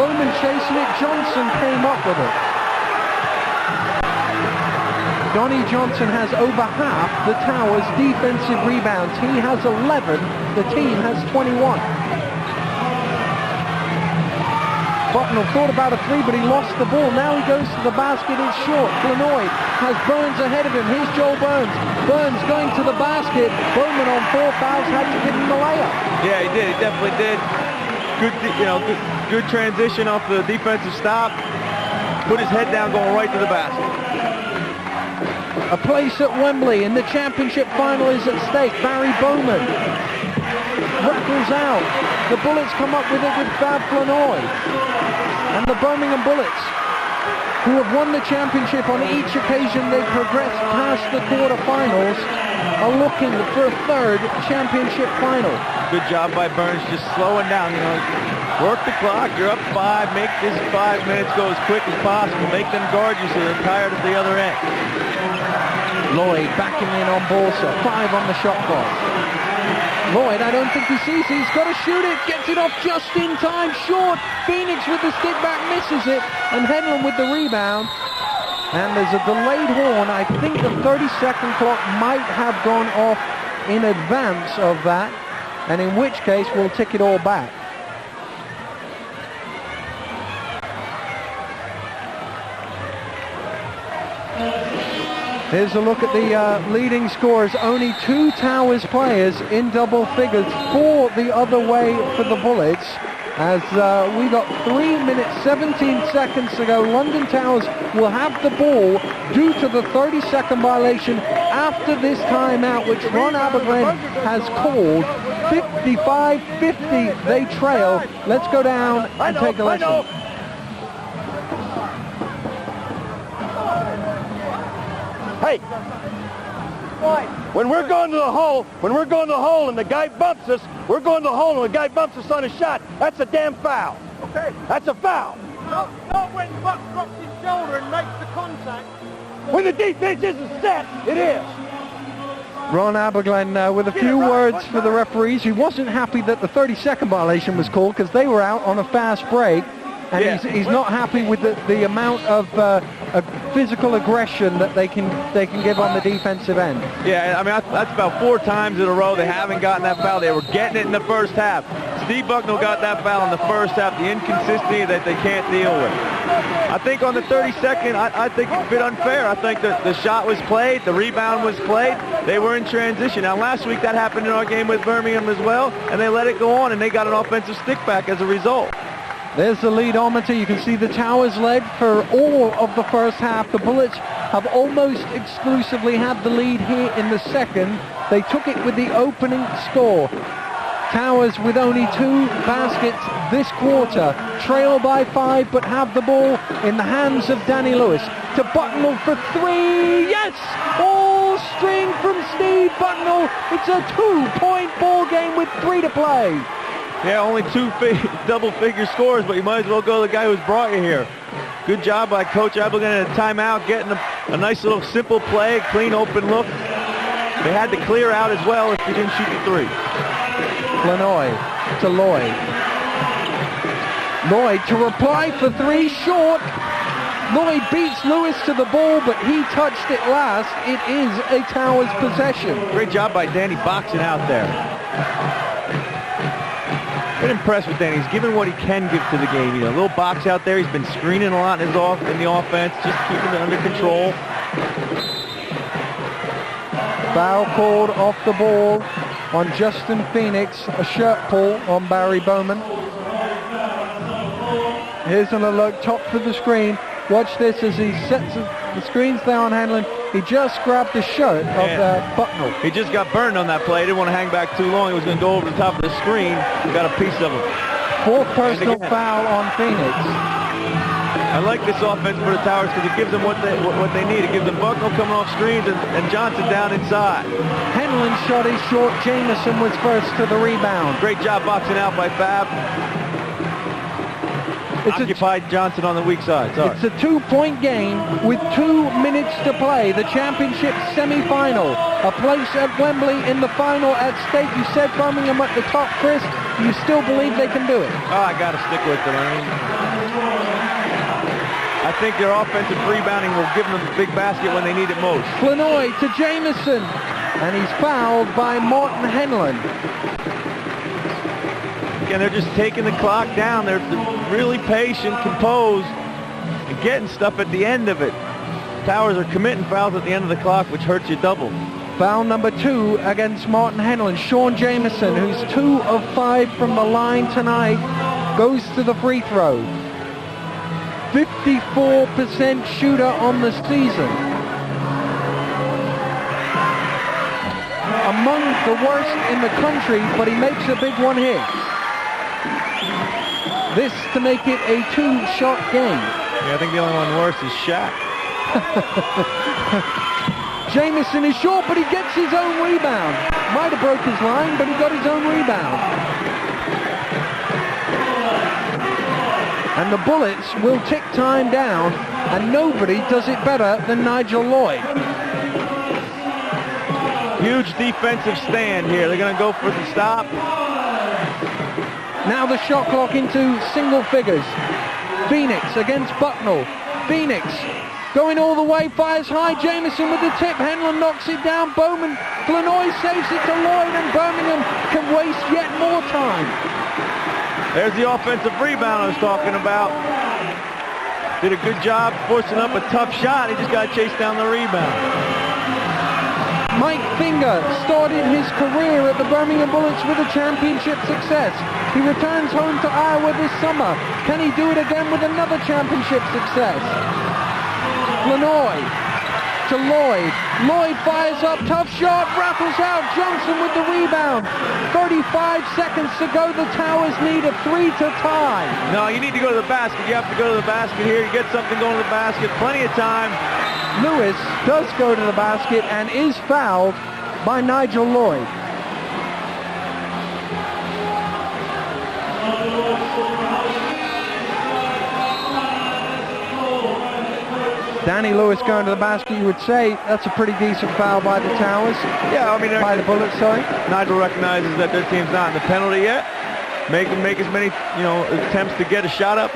Bowman chasing it. Johnson came up with it. Donnie Johnson has over half the Towers' defensive rebounds. He has 11. The team has 21. Bucknell thought about a 3, but he lost the ball. Now he goes to the basket. It's short. Flanoy has Burns ahead of him. Here's Joel Burns. Burns going to the basket. Bowman on 4 fouls had to give him the layup. Yeah, he did. He definitely did. Good, good transition off the defensive stop. Put his head down, going right to the basket. A place at Wembley in the championship final is at stake. Barry Bowman rattles out. The Bullets come up with it with Fab Flanoy. And the Birmingham Bullets, who have won the championship on each occasion they progressed past the quarterfinals, are looking for a 3rd championship final. Good job by Burns, just slowing down, you know. Work the clock, you're up 5, make this 5 minutes go as quick as possible. Make them guard you so they're tired at the other end. Lloyd backing in on Borsa, 5 on the shot clock. Lloyd, I don't think he sees it. He's got to shoot it, gets it off just in time, short. Phoenix with the stick back misses it, and Henlon with the rebound. And there's a delayed horn. I think the 30-second clock might have gone off in advance of that, and in which case we'll tick it all back. Here's a look at the leading scorers. Only 2 Towers players in double figures, 4 the other way for the Bullets. As we got 3 minutes, 17 seconds to go. London Towers will have the ball due to the 30-second violation after this timeout, which Ron Aberglen has called. 55-50, they trail. Let's go down and take a listen. Hey, when we're going to the hole, and the guy bumps us, we're going to the hole and the guy bumps us on a shot. That's a damn foul. Okay. That's a foul. Not when Buck drops his shoulder and makes the contact. When the defense isn't set, it is. Ron Aberglen with a few words for the referees. He wasn't happy that the 30-second violation was called because they were out on a fast break. And he's not happy with the amount of physical aggression that they can give on the defensive end. Yeah, I mean, that's about 4 times in a row they haven't gotten that foul. They were getting it in the first half. Steve Bucknell got that foul in the first half, the inconsistency that they can't deal with. I think on the 32nd, I think it's a bit unfair. I think that the shot was played, the rebound was played, they were in transition. Now, last week that happened in our game with Birmingham as well, and they let it go on, and they got an offensive stick back as a result. There's the leadometer. You can see the Towers led for all of the first half. The Bullets have almost exclusively had the lead here in the second. They took it with the opening score. Towers with only 2 baskets this quarter, trail by 5 but have the ball in the hands of Danny Lewis. To Bucknell for 3, yes! All string from Steve Bucknell. It's a 2-point ball game with 3 to play. Yeah, only 2 double-figure scores, but you might as well go to the guy who's brought you here. Good job by Coach Abelgan at a timeout, getting a nice little simple play, clean open look. They had to clear out as well if you didn't shoot the 3. Flanoy to Lloyd. Lloyd to reply for 3, short. Lloyd beats Lewis to the ball, but he touched it last. It is a Towers possession. Great job by Danny boxing out there. Been impressed with Danny. He's given what he can give to the game. You know, a little box out there. He's been screening a lot in the offense, just keeping it under control. Foul called off the ball on Justin Phoenix, a shirt pull on Barry Bowman. Here's an alert, top to the screen. Watch this as he sets the screens down Hanlon. He just grabbed the shirt of Bucknell. He just got burned on that play. He didn't want to hang back too long. He was going to go over the top of the screen. He got a piece of him. 4th personal foul on Phoenix. I like this offense for the Towers because it gives them what they need. It gives them Bucknell coming off screens and Johnson down inside. Hanlon's shot is short. Jamison was first to the rebound. Great job boxing out by Fab. Occupied Johnson on the weak side. Sorry. It's a 2-point game with 2 minutes to play. The championship semi-final. A place at Wembley in the final at stake. You said Birmingham at the top, Chris. You still believe they can do it? Oh, I got to stick with them. I think their offensive rebounding will give them the big basket when they need it most. Flanoy to Jamison. And he's fouled by Martin Henlon. Again, they're just taking the clock down. They're really patient, composed, and getting stuff at the end of it. Towers are committing fouls at the end of the clock, which hurts you double. Foul number 2 against Martin Henlon. Sean Jamison, who's 2 of 5 from the line tonight, goes to the free throw. 54% shooter on the season. Among the worst in the country, but he makes a big one here. This to make it a 2-shot game. Yeah, I think the only one worse is Shaq. Jamison is short, but he gets his own rebound. Might have broke his line, but he got his own rebound. And the Bullets will tick time down, and nobody does it better than Nigel Lloyd. Huge defensive stand here. They're going to go for the stop. Now the shot clock into single figures. Phoenix against Bucknell. Phoenix going all the way, fires high. Jamison with the tip. Henlon knocks it down. Bowman, Flanoy saves it to Lloyd, and Birmingham can waste yet more time. There's the offensive rebound I was talking about. Did a good job forcing up a tough shot. He just got to chase down the rebound. Mike Finger started his career at the Birmingham Bullets with a championship success. He returns home to Iowa this summer. Can he do it again with another championship success? Flanoy to Lloyd. Lloyd fires up, tough shot, rattles out. Johnson with the rebound. 35 seconds to go. The Towers need a 3 to tie. No, you need to go to the basket. You have to go to the basket here. You get something going to the basket. Plenty of time. Lewis does go to the basket and is fouled by Nigel Lloyd. Danny Lewis going to the basket, you would say that's a pretty decent foul by the Towers. Yeah, I mean, by the Bullets, sorry. Nigel recognizes that their team's not in the penalty yet. Make as many, attempts to get a shot up.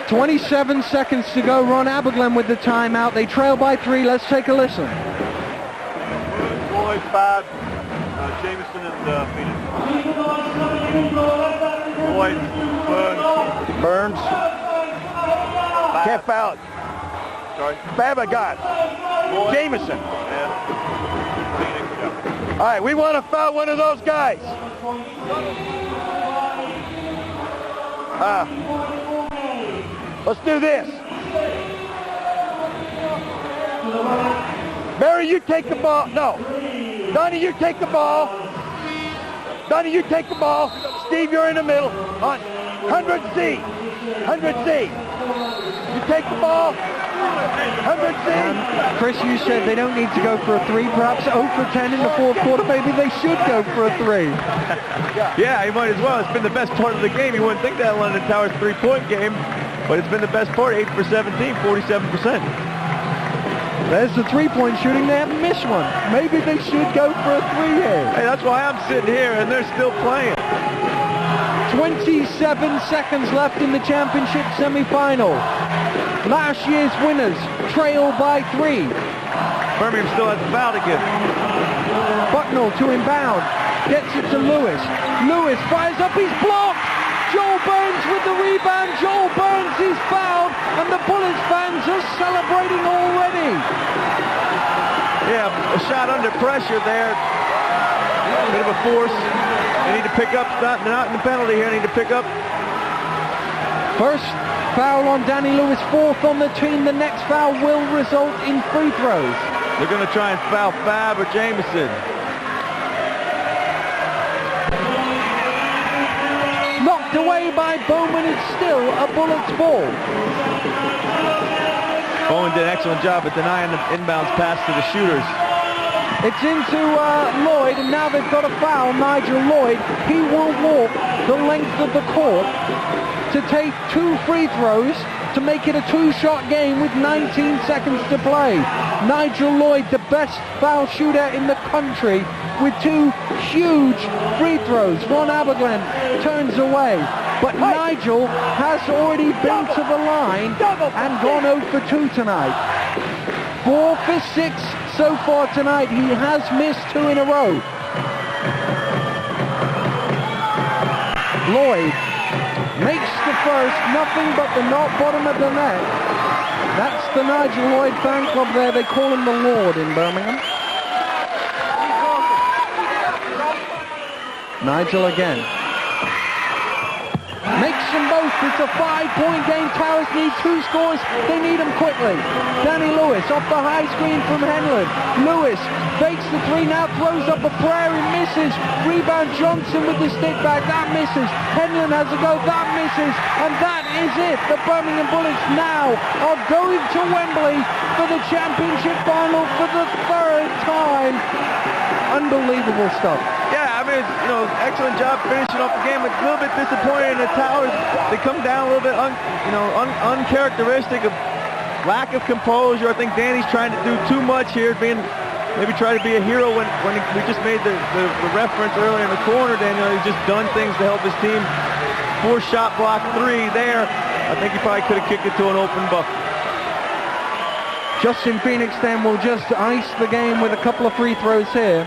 27 seconds to go. Ron Aberglen with the timeout. They trail by 3. Let's take a listen. Lloyd, Fab, Jamison, and Phoenix. Lloyd, Burns. Can't foul it. Sorry. Fab I got. Lloyd. Jamison. And Phoenix, yeah. All right, we want to foul one of those guys. Let's do this. Barry, you take the ball. No. Donnie, you take the ball. Donnie, you take the ball. Steve, you're in the middle. On 100C. 100C. You take the ball. 100C. Chris, you said they don't need to go for a 3, perhaps 0 for 10 in the fourth quarter. Maybe they should go for a 3. Yeah, he might as well. It's been the best part of the game. You wouldn't think that London Towers 3-point game, but it's been the best part. 8 for 17, 47%. There's the 3-point shooting. They haven't missed one. Maybe they should go for a 3 here. Hey, that's why I'm sitting here, and they're still playing. 27 seconds left in the championship semifinal. Last year's winners trail by 3. Birmingham still has the foul to give. Bucknell to inbound. Gets it to Lewis. Lewis fires up. He's blocked. Joel Burns with the rebound. Joel Burns is fouled, and the Bullets fans are celebrating already. Yeah, a shot under pressure there. Bit of a force. They need to pick up. Not in the penalty here. They need to pick up. First foul on Danny Lewis, 4th on the team. The next foul will result in free throws. They're going to try and foul Fab or Jamison. Knocked away by Bowman. It's still a Bullets ball. Bowman did an excellent job at denying the inbounds pass to the shooters. It's into Lloyd, and now they've got a foul. Nigel Lloyd, he will walk the length of the court to take 2 free throws to make it a 2-shot game with 19 seconds to play. Nigel Lloyd, the best foul shooter in the country, with 2 huge free throws. Ron Aberglen turns away, but Nigel has already been to the line and gone 0 for 2 tonight. 4 for 6 so far tonight. He has missed 2 in a row. Lloyd makes the first, nothing but the bottom of the net. That's the Nigel Lloyd fan club there. They call him the Lord in Birmingham. Nigel again. Makes them both. It's a 5-point game. Towers need 2 scores. They need them quickly. Danny Lewis off the high screen from Henlon. Lewis fakes the 3 now, throws up a prayer and misses. Rebound Johnson with the stick back. That misses. Henlon has a go. That misses. And that is it. The Birmingham Bullets now are going to Wembley for the championship final for the 3rd time. Unbelievable stuff. Yeah, I mean, excellent job finishing off the game. It's a little bit disappointing in the Towers. They come down a little bit, uncharacteristic of lack of composure. I think Danny's trying to do too much here, maybe try to be a hero when we just made the reference earlier in the corner. Daniel, he's just done things to help his team. 4-shot block 3 there. I think he probably could have kicked it to an open bucket. Justin Phoenix then will just ice the game with a couple of free throws here.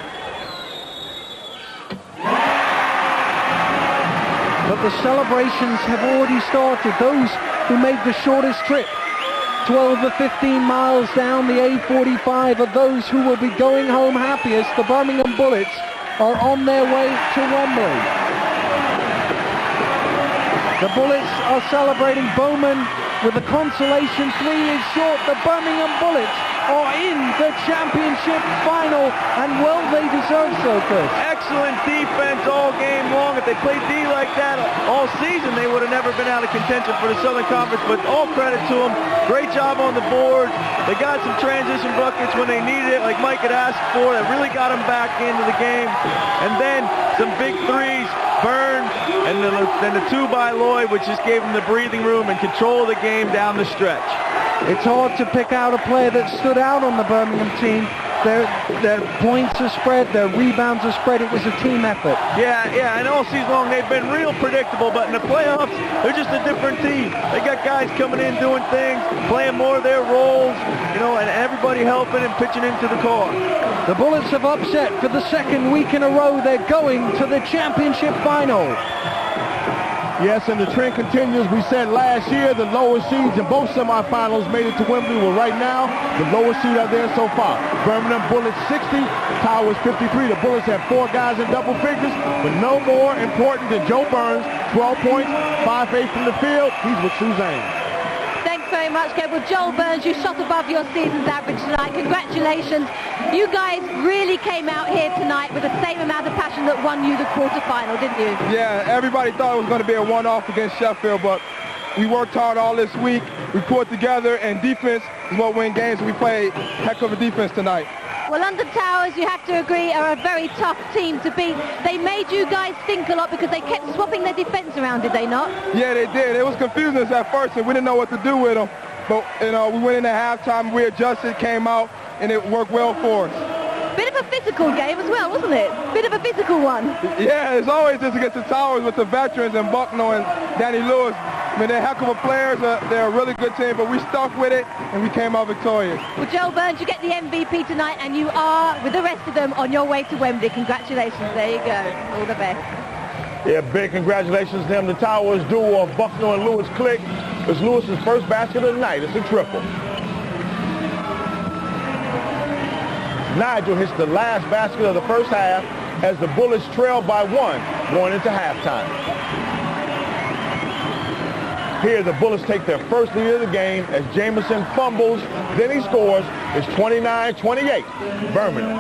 But the celebrations have already started. Those who made the shortest trip, 12 or 15 miles down the A45, are those who will be going home happiest. The Birmingham Bullets are on their way to Wembley. The Bullets are celebrating. Bowman with a consolation 3 is short. The Birmingham Bullets are in the championship final, and well, they deserve so, Chris. Excellent defense all game long. If they played D like that all season, they would have never been out of contention for the Southern Conference, but all credit to them. Great job on the board. They got some transition buckets when they needed it, like Mike had asked for. That really got them back into the game. And then some big 3s, Burns, and then the 2 by Lloyd, which just gave them the breathing room and control of the game down the stretch. It's hard to pick out a player that stood out on the Birmingham team. Their points are spread, their rebounds are spread. It was a team effort. Yeah, and all season long they've been real predictable, but in the playoffs, they're just a different team. They got guys coming in doing things, playing more of their roles, and everybody helping and pitching into the cause. The Bullets have upset for the 2nd week in a row. They're going to the championship final. Yes, and the trend continues. We said last year the lowest seeds in both semifinals made it to Wembley. Well, right now, the lowest seed are there so far. Birmingham Bullets 60, Towers 53. The Bullets have 4 guys in double figures, but no more important than Joe Burns, 12 points, 5 for 8 from the field. He's with Suzanne. Thanks very much, Kev. Well, Joel Burns, you shot above your season's average tonight. Congratulations. You guys really came out here tonight with the same amount of passion that won you the quarterfinal, didn't you? Yeah, everybody thought it was going to be a one-off against Sheffield, but we worked hard all this week. We pulled together, and defense is what wins games. We played heck of a defense tonight. Well, London Towers, you have to agree, are a very tough team to beat. They made you guys think a lot because they kept swapping their defense around, did they not? Yeah, they did. It was confusing us at first, and we didn't know what to do with them. But, we went into halftime, we adjusted, came out, and it worked well for us. Bit of a physical game as well, wasn't it? Bit of a physical one. Yeah, it's always just against the Towers with the veterans and Bucknell and Danny Lewis. I mean, they're heck of a players. They're a really good team, but we stuck with it, and we came out victorious. Well, Joel Burns, you get the MVP tonight, and you are, with the rest of them, on your way to Wembley. Congratulations. There you go. All the best. Yeah, big congratulations to them. The Towers duo of Bucknell and Lewis click. It's Lewis's first basket of the night. It's a triple. Nigel hits the last basket of the first half as the Bullets trail by 1 going into halftime. Here the Bullets take their first lead of the game as Jamison fumbles, then he scores. It's 29-28, Birmingham.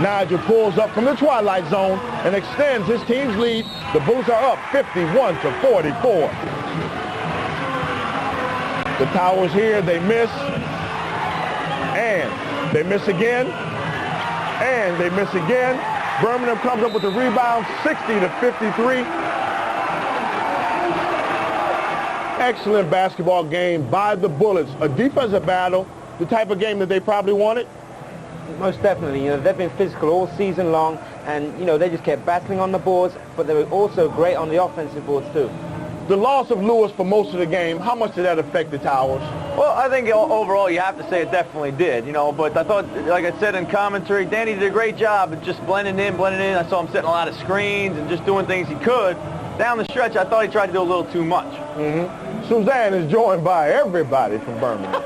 Nigel pulls up from the twilight zone and extends his team's lead. The Bullets are up 51-44. The Towers here, they miss. And they miss again. And they miss again. Birmingham comes up with the rebound, 60-53. Excellent basketball game by the Bullets. A defensive battle, the type of game that they probably wanted. Most definitely. They've been physical all season long, and they just kept battling on the boards, but they were also great on the offensive boards too. The loss of Lewis for most of the game, how much did that affect the Towers? Well, I think overall you have to say it definitely did, but I thought, like I said in commentary, Danny did a great job of just blending in. I saw him setting a lot of screens and just doing things he could. Down the stretch, I thought he tried to do a little too much. Suzanne is joined by everybody from Birmingham.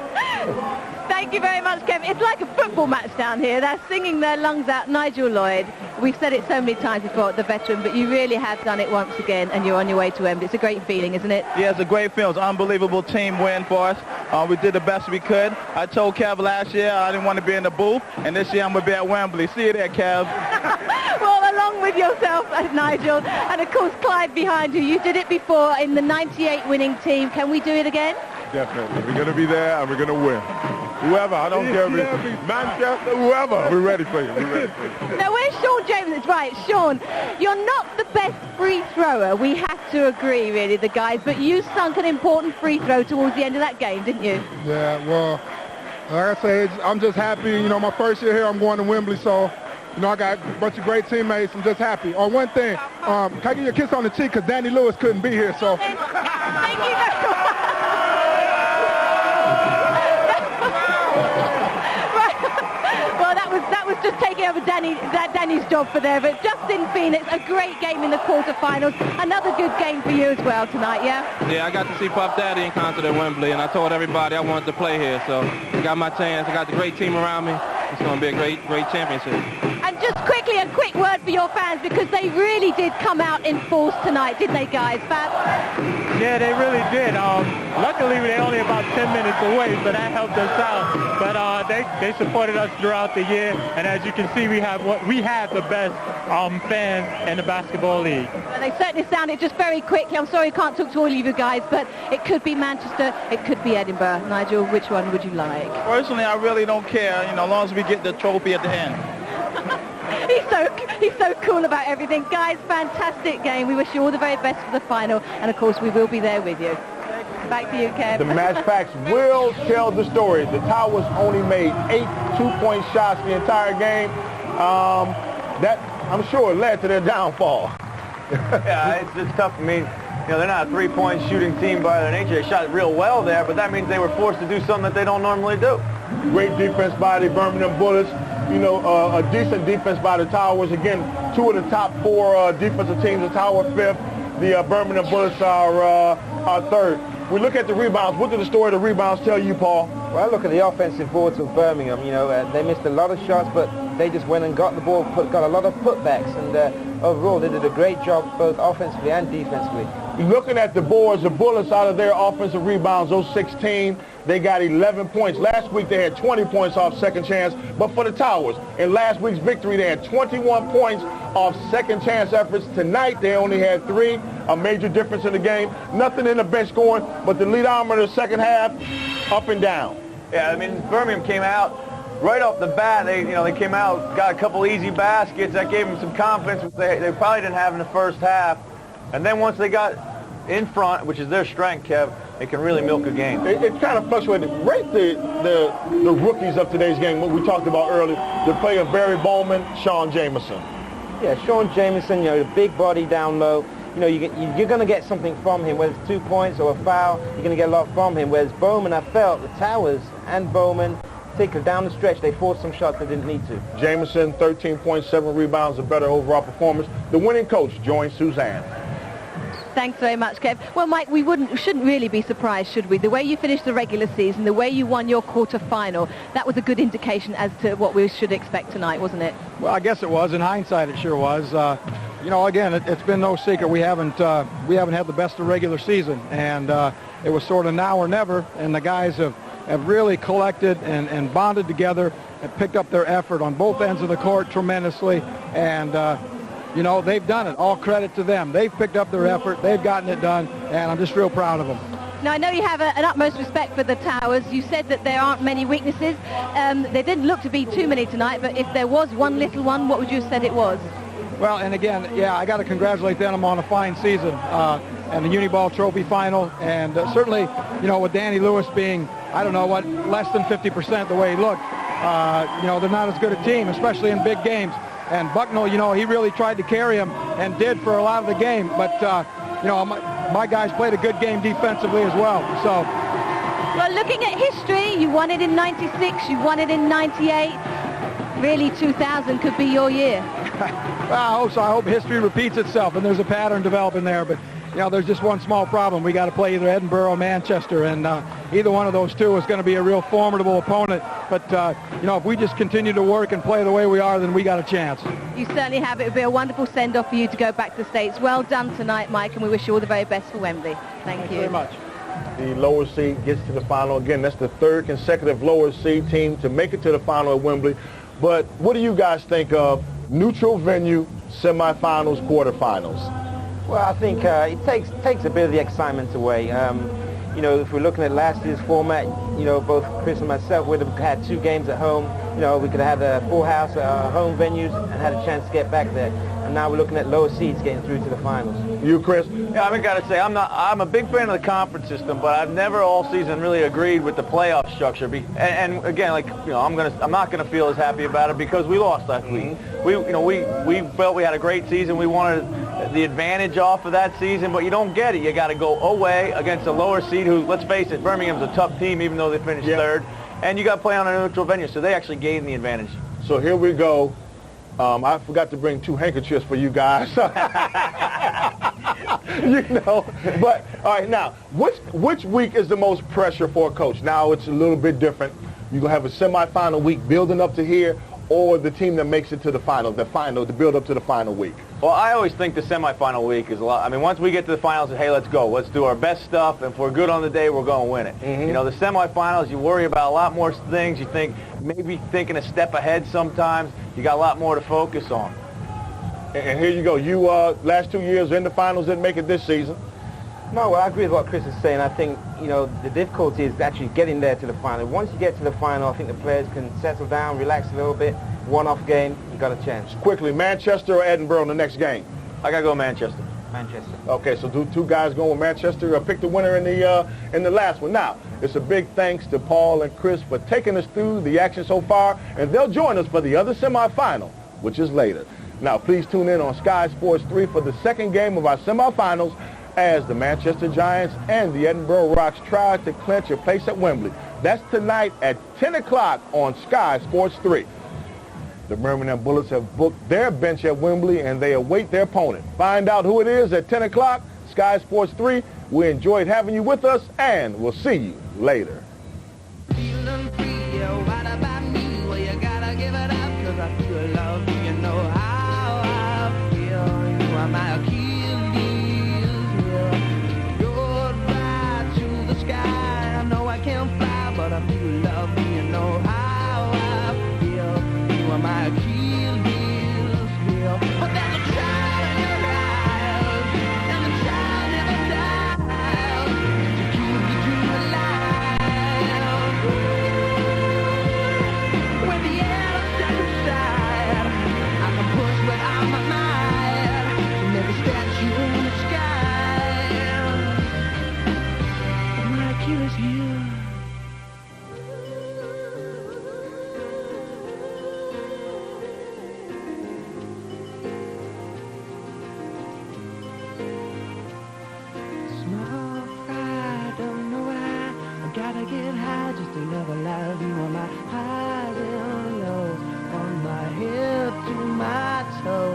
Thank you very much, Kevin. It's like a football match down here. They're singing their lungs out. Nigel Lloyd, we've said it so many times before, the veteran, but you really have done it once again, and you're on your way to Wembley. It's a great feeling, isn't it? Yeah, it's a great feeling. It's an unbelievable team win for us. We did the best we could. I told Kev last year I didn't want to be in the booth, and this year I'm going to be at Wembley. See you there, Kev. Well, along with yourself, Nigel, and of course Clyde behind you. You did it before in the 98 winning team. Can we do it again? Definitely. We're going to be there, and we're going to win. Whoever, I don't care if it's Manchester, whoever, we're ready for you. Now, where's Sean James? It's right, Sean, you're not the best free thrower. We have to agree, really, the guys, but you sunk an important free throw towards the end of that game, didn't you? Yeah, well, like I say, I'm just happy. My first year here, I'm going to Wembley, so, I got a bunch of great teammates. I'm just happy. One thing, can I give you a kiss on the cheek because Danny Lewis couldn't be here, so. Thank you very much. That was just taking over Danny's job for there. But Justin Phoenix, a great game in the quarterfinals. Another good game for you as well tonight, yeah? Yeah, I got to see Puff Daddy in concert at Wembley, and I told everybody I wanted to play here. So I got my chance. I got the great team around me. It's going to be a great championship. And just quickly, a quick word for your fans, because they really did come out in force tonight, didn't they, guys? Fab? Yeah, they really did. Luckily, they're only about 10 minutes away, so that helped us out. But they supported us throughout the year, and as you can see, we have the best fans in the basketball league. Well, they certainly sounded. Just very quickly, I'm sorry I can't talk to all of you guys, but it could be Manchester, it could be Edinburgh. Nigel, which one would you like? Personally, I really don't care, as long as we get the trophy at the end. He's so cool about everything. Guys, fantastic game. We wish you all the very best for the final, and of course we will be there with you. Back to you, Kev. The match facts will tell the story. The Towers only made 8 two-point shots the entire game. That, I'm sure, led to their downfall. Yeah, it's tough. I mean, they're not a three-point shooting team by their nature. They shot real well there, but that means they were forced to do something that they don't normally do. Great defense by the Birmingham Bullets. A decent defense by the Towers. Again, 2 of the top 4 defensive teams. The Tower 5th. The Birmingham Bullets are 3rd. We look at the rebounds. What did the story of the rebounds tell you, Paul? Well, I look at the offensive boards of Birmingham. You know, they missed a lot of shots, but they just went and got the ball, got a lot of putbacks, and overall they did a great job both offensively and defensively. Looking at the boards, the Bullets out of their offensive rebounds, those 16, they got 11 points. Last week they had 20 points off second chance, but for the Towers, in last week's victory they had 21 points off second chance efforts. Tonight they only had 3, a major difference in the game. Nothing in the bench scoring, but the lead armor in the second half, up and down. Yeah, I mean, Birmingham came out right off the bat. They came out, got a couple easy baskets that gave them some confidence, which they probably didn't have in the first half. And then once they got in front, which is their strength, Kev, they can really milk a game. It kind of fluctuated. Rate the rookies of today's game, what we talked about earlier, the play of Barry Bowman, Sean Jamison. Yeah, Sean Jamison, you know, the big body down low. You know, you're going to get something from him, whether it's 2 points or a foul, you're going to get a lot from him. Whereas Bowman, I felt, the Towers and Bowman, particularly down the stretch, they forced some shots they didn't need to. Jamison, 13.7 rebounds, a better overall performance. The winning coach joins Suzanne. Thanks very much, Kev. Well, Mike, we shouldn't really be surprised, should we? The way you finished the regular season, the way you won your quarter-final, that was a good indication as to what we should expect tonight, wasn't it? Well, I guess it was. In hindsight, it sure was. You know, again, it's been no secret we haven't had the best of regular season, and it was sort of now or never, and the guys have really collected and bonded together and picked up their effort on both ends of the court tremendously, and you know, they've done it. All credit to them. They've picked up their effort. They've gotten it done, and I'm just real proud of them. Now, I know you have an utmost respect for the Towers. You said that there aren't many weaknesses. There didn't look to be too many tonight, but if there was one little one, what would you have said it was? Well, and again, yeah, I got to congratulate them on a fine season and the Uniball Trophy final, and certainly, you know, with Danny Lewis being, I don't know what, less than 50% the way he looked, you know, they're not as good a team, especially in big games. And Bucknell, you know, he really tried to carry him and did for a lot of the game. But, you know, my guys played a good game defensively as well. So, well, looking at history, you won it in 96, you won it in 98. Really, 2000 could be your year. Well, I hope so. I hope history repeats itself, and there's a pattern developing there. But, you know, there's just one small problem. We got to play either Edinburgh or Manchester, and either one of those two is going to be a real formidable opponent. But, you know, if we just continue to work and play the way we are, then we got a chance. You certainly have. It would be a wonderful send-off for you to go back to the States. Well done tonight, Mike, and we wish you all the very best for Wembley. Thank you very much. The lower seed gets to the final. Again, that's the third consecutive lower seed team to make it to the final at Wembley. But what do you guys think of neutral venue, semifinals, quarterfinals? Well, I think it takes a bit of the excitement away. You know, if we're looking at last year's format, you know, both Chris and myself would have had 2 games at home. You know, we could have had a full house at our home venues and had a chance to get back there. And now we're looking at lower seeds getting through to the finals. You, Chris? Yeah, I got to say, I'm a big fan of the conference system, but I've never all season really agreed with the playoff structure. And again, like, you know, I'm not gonna feel as happy about it because we lost last week. We felt we had a great season. We wanted the advantage off of that season, but you don't get it. You got to go away against a lower seed who, let's face it, Birmingham's a tough team even though they finished third. And you got to play on a neutral venue, so they actually gained the advantage. So here we go. I forgot to bring 2 handkerchiefs for you guys. You know, but all right, now, which week is the most pressure for a coach? Now it's a little bit different. You're going to have a semifinal week building up to here, or the team that makes it to the final, to build up to the final week? Well, I always think the semifinal week is a lot. I mean, once we get to the finals, hey, let's go. Let's do our best stuff. If we're good on the day, we're going to win it. You know, the semifinals, you worry about a lot more things. You think, maybe thinking a step ahead sometimes. You got a lot more to focus on. And here you go. You, last 2 years in the finals, didn't make it this season. No, well, I agree with what Chris is saying. I think, you know, the difficulty is actually getting there to the final. Once you get to the final, I think the players can settle down, relax a little bit. One-off game, you got a chance. Quickly, Manchester or Edinburgh in the next game? I got to go Manchester. Manchester. Okay, so 2 guys going with Manchester. Pick the winner in the last one. Now, it's a big thanks to Paul and Chris for taking us through the action so far, and they'll join us for the other semifinal, which is later. Now, please tune in on Sky Sports 3 for the second game of our semifinals as the Manchester Giants and the Edinburgh Rocks try to clinch a place at Wembley. That's tonight at 10 o'clock on Sky Sports 3. The Birmingham Bullets have booked their bench at Wembley, and they await their opponent. Find out who it is at 10 o'clock, Sky Sports 3. We enjoyed having you with us, and we'll see you later. can't get high just to never love you on my highs and lows, on my head to my toes.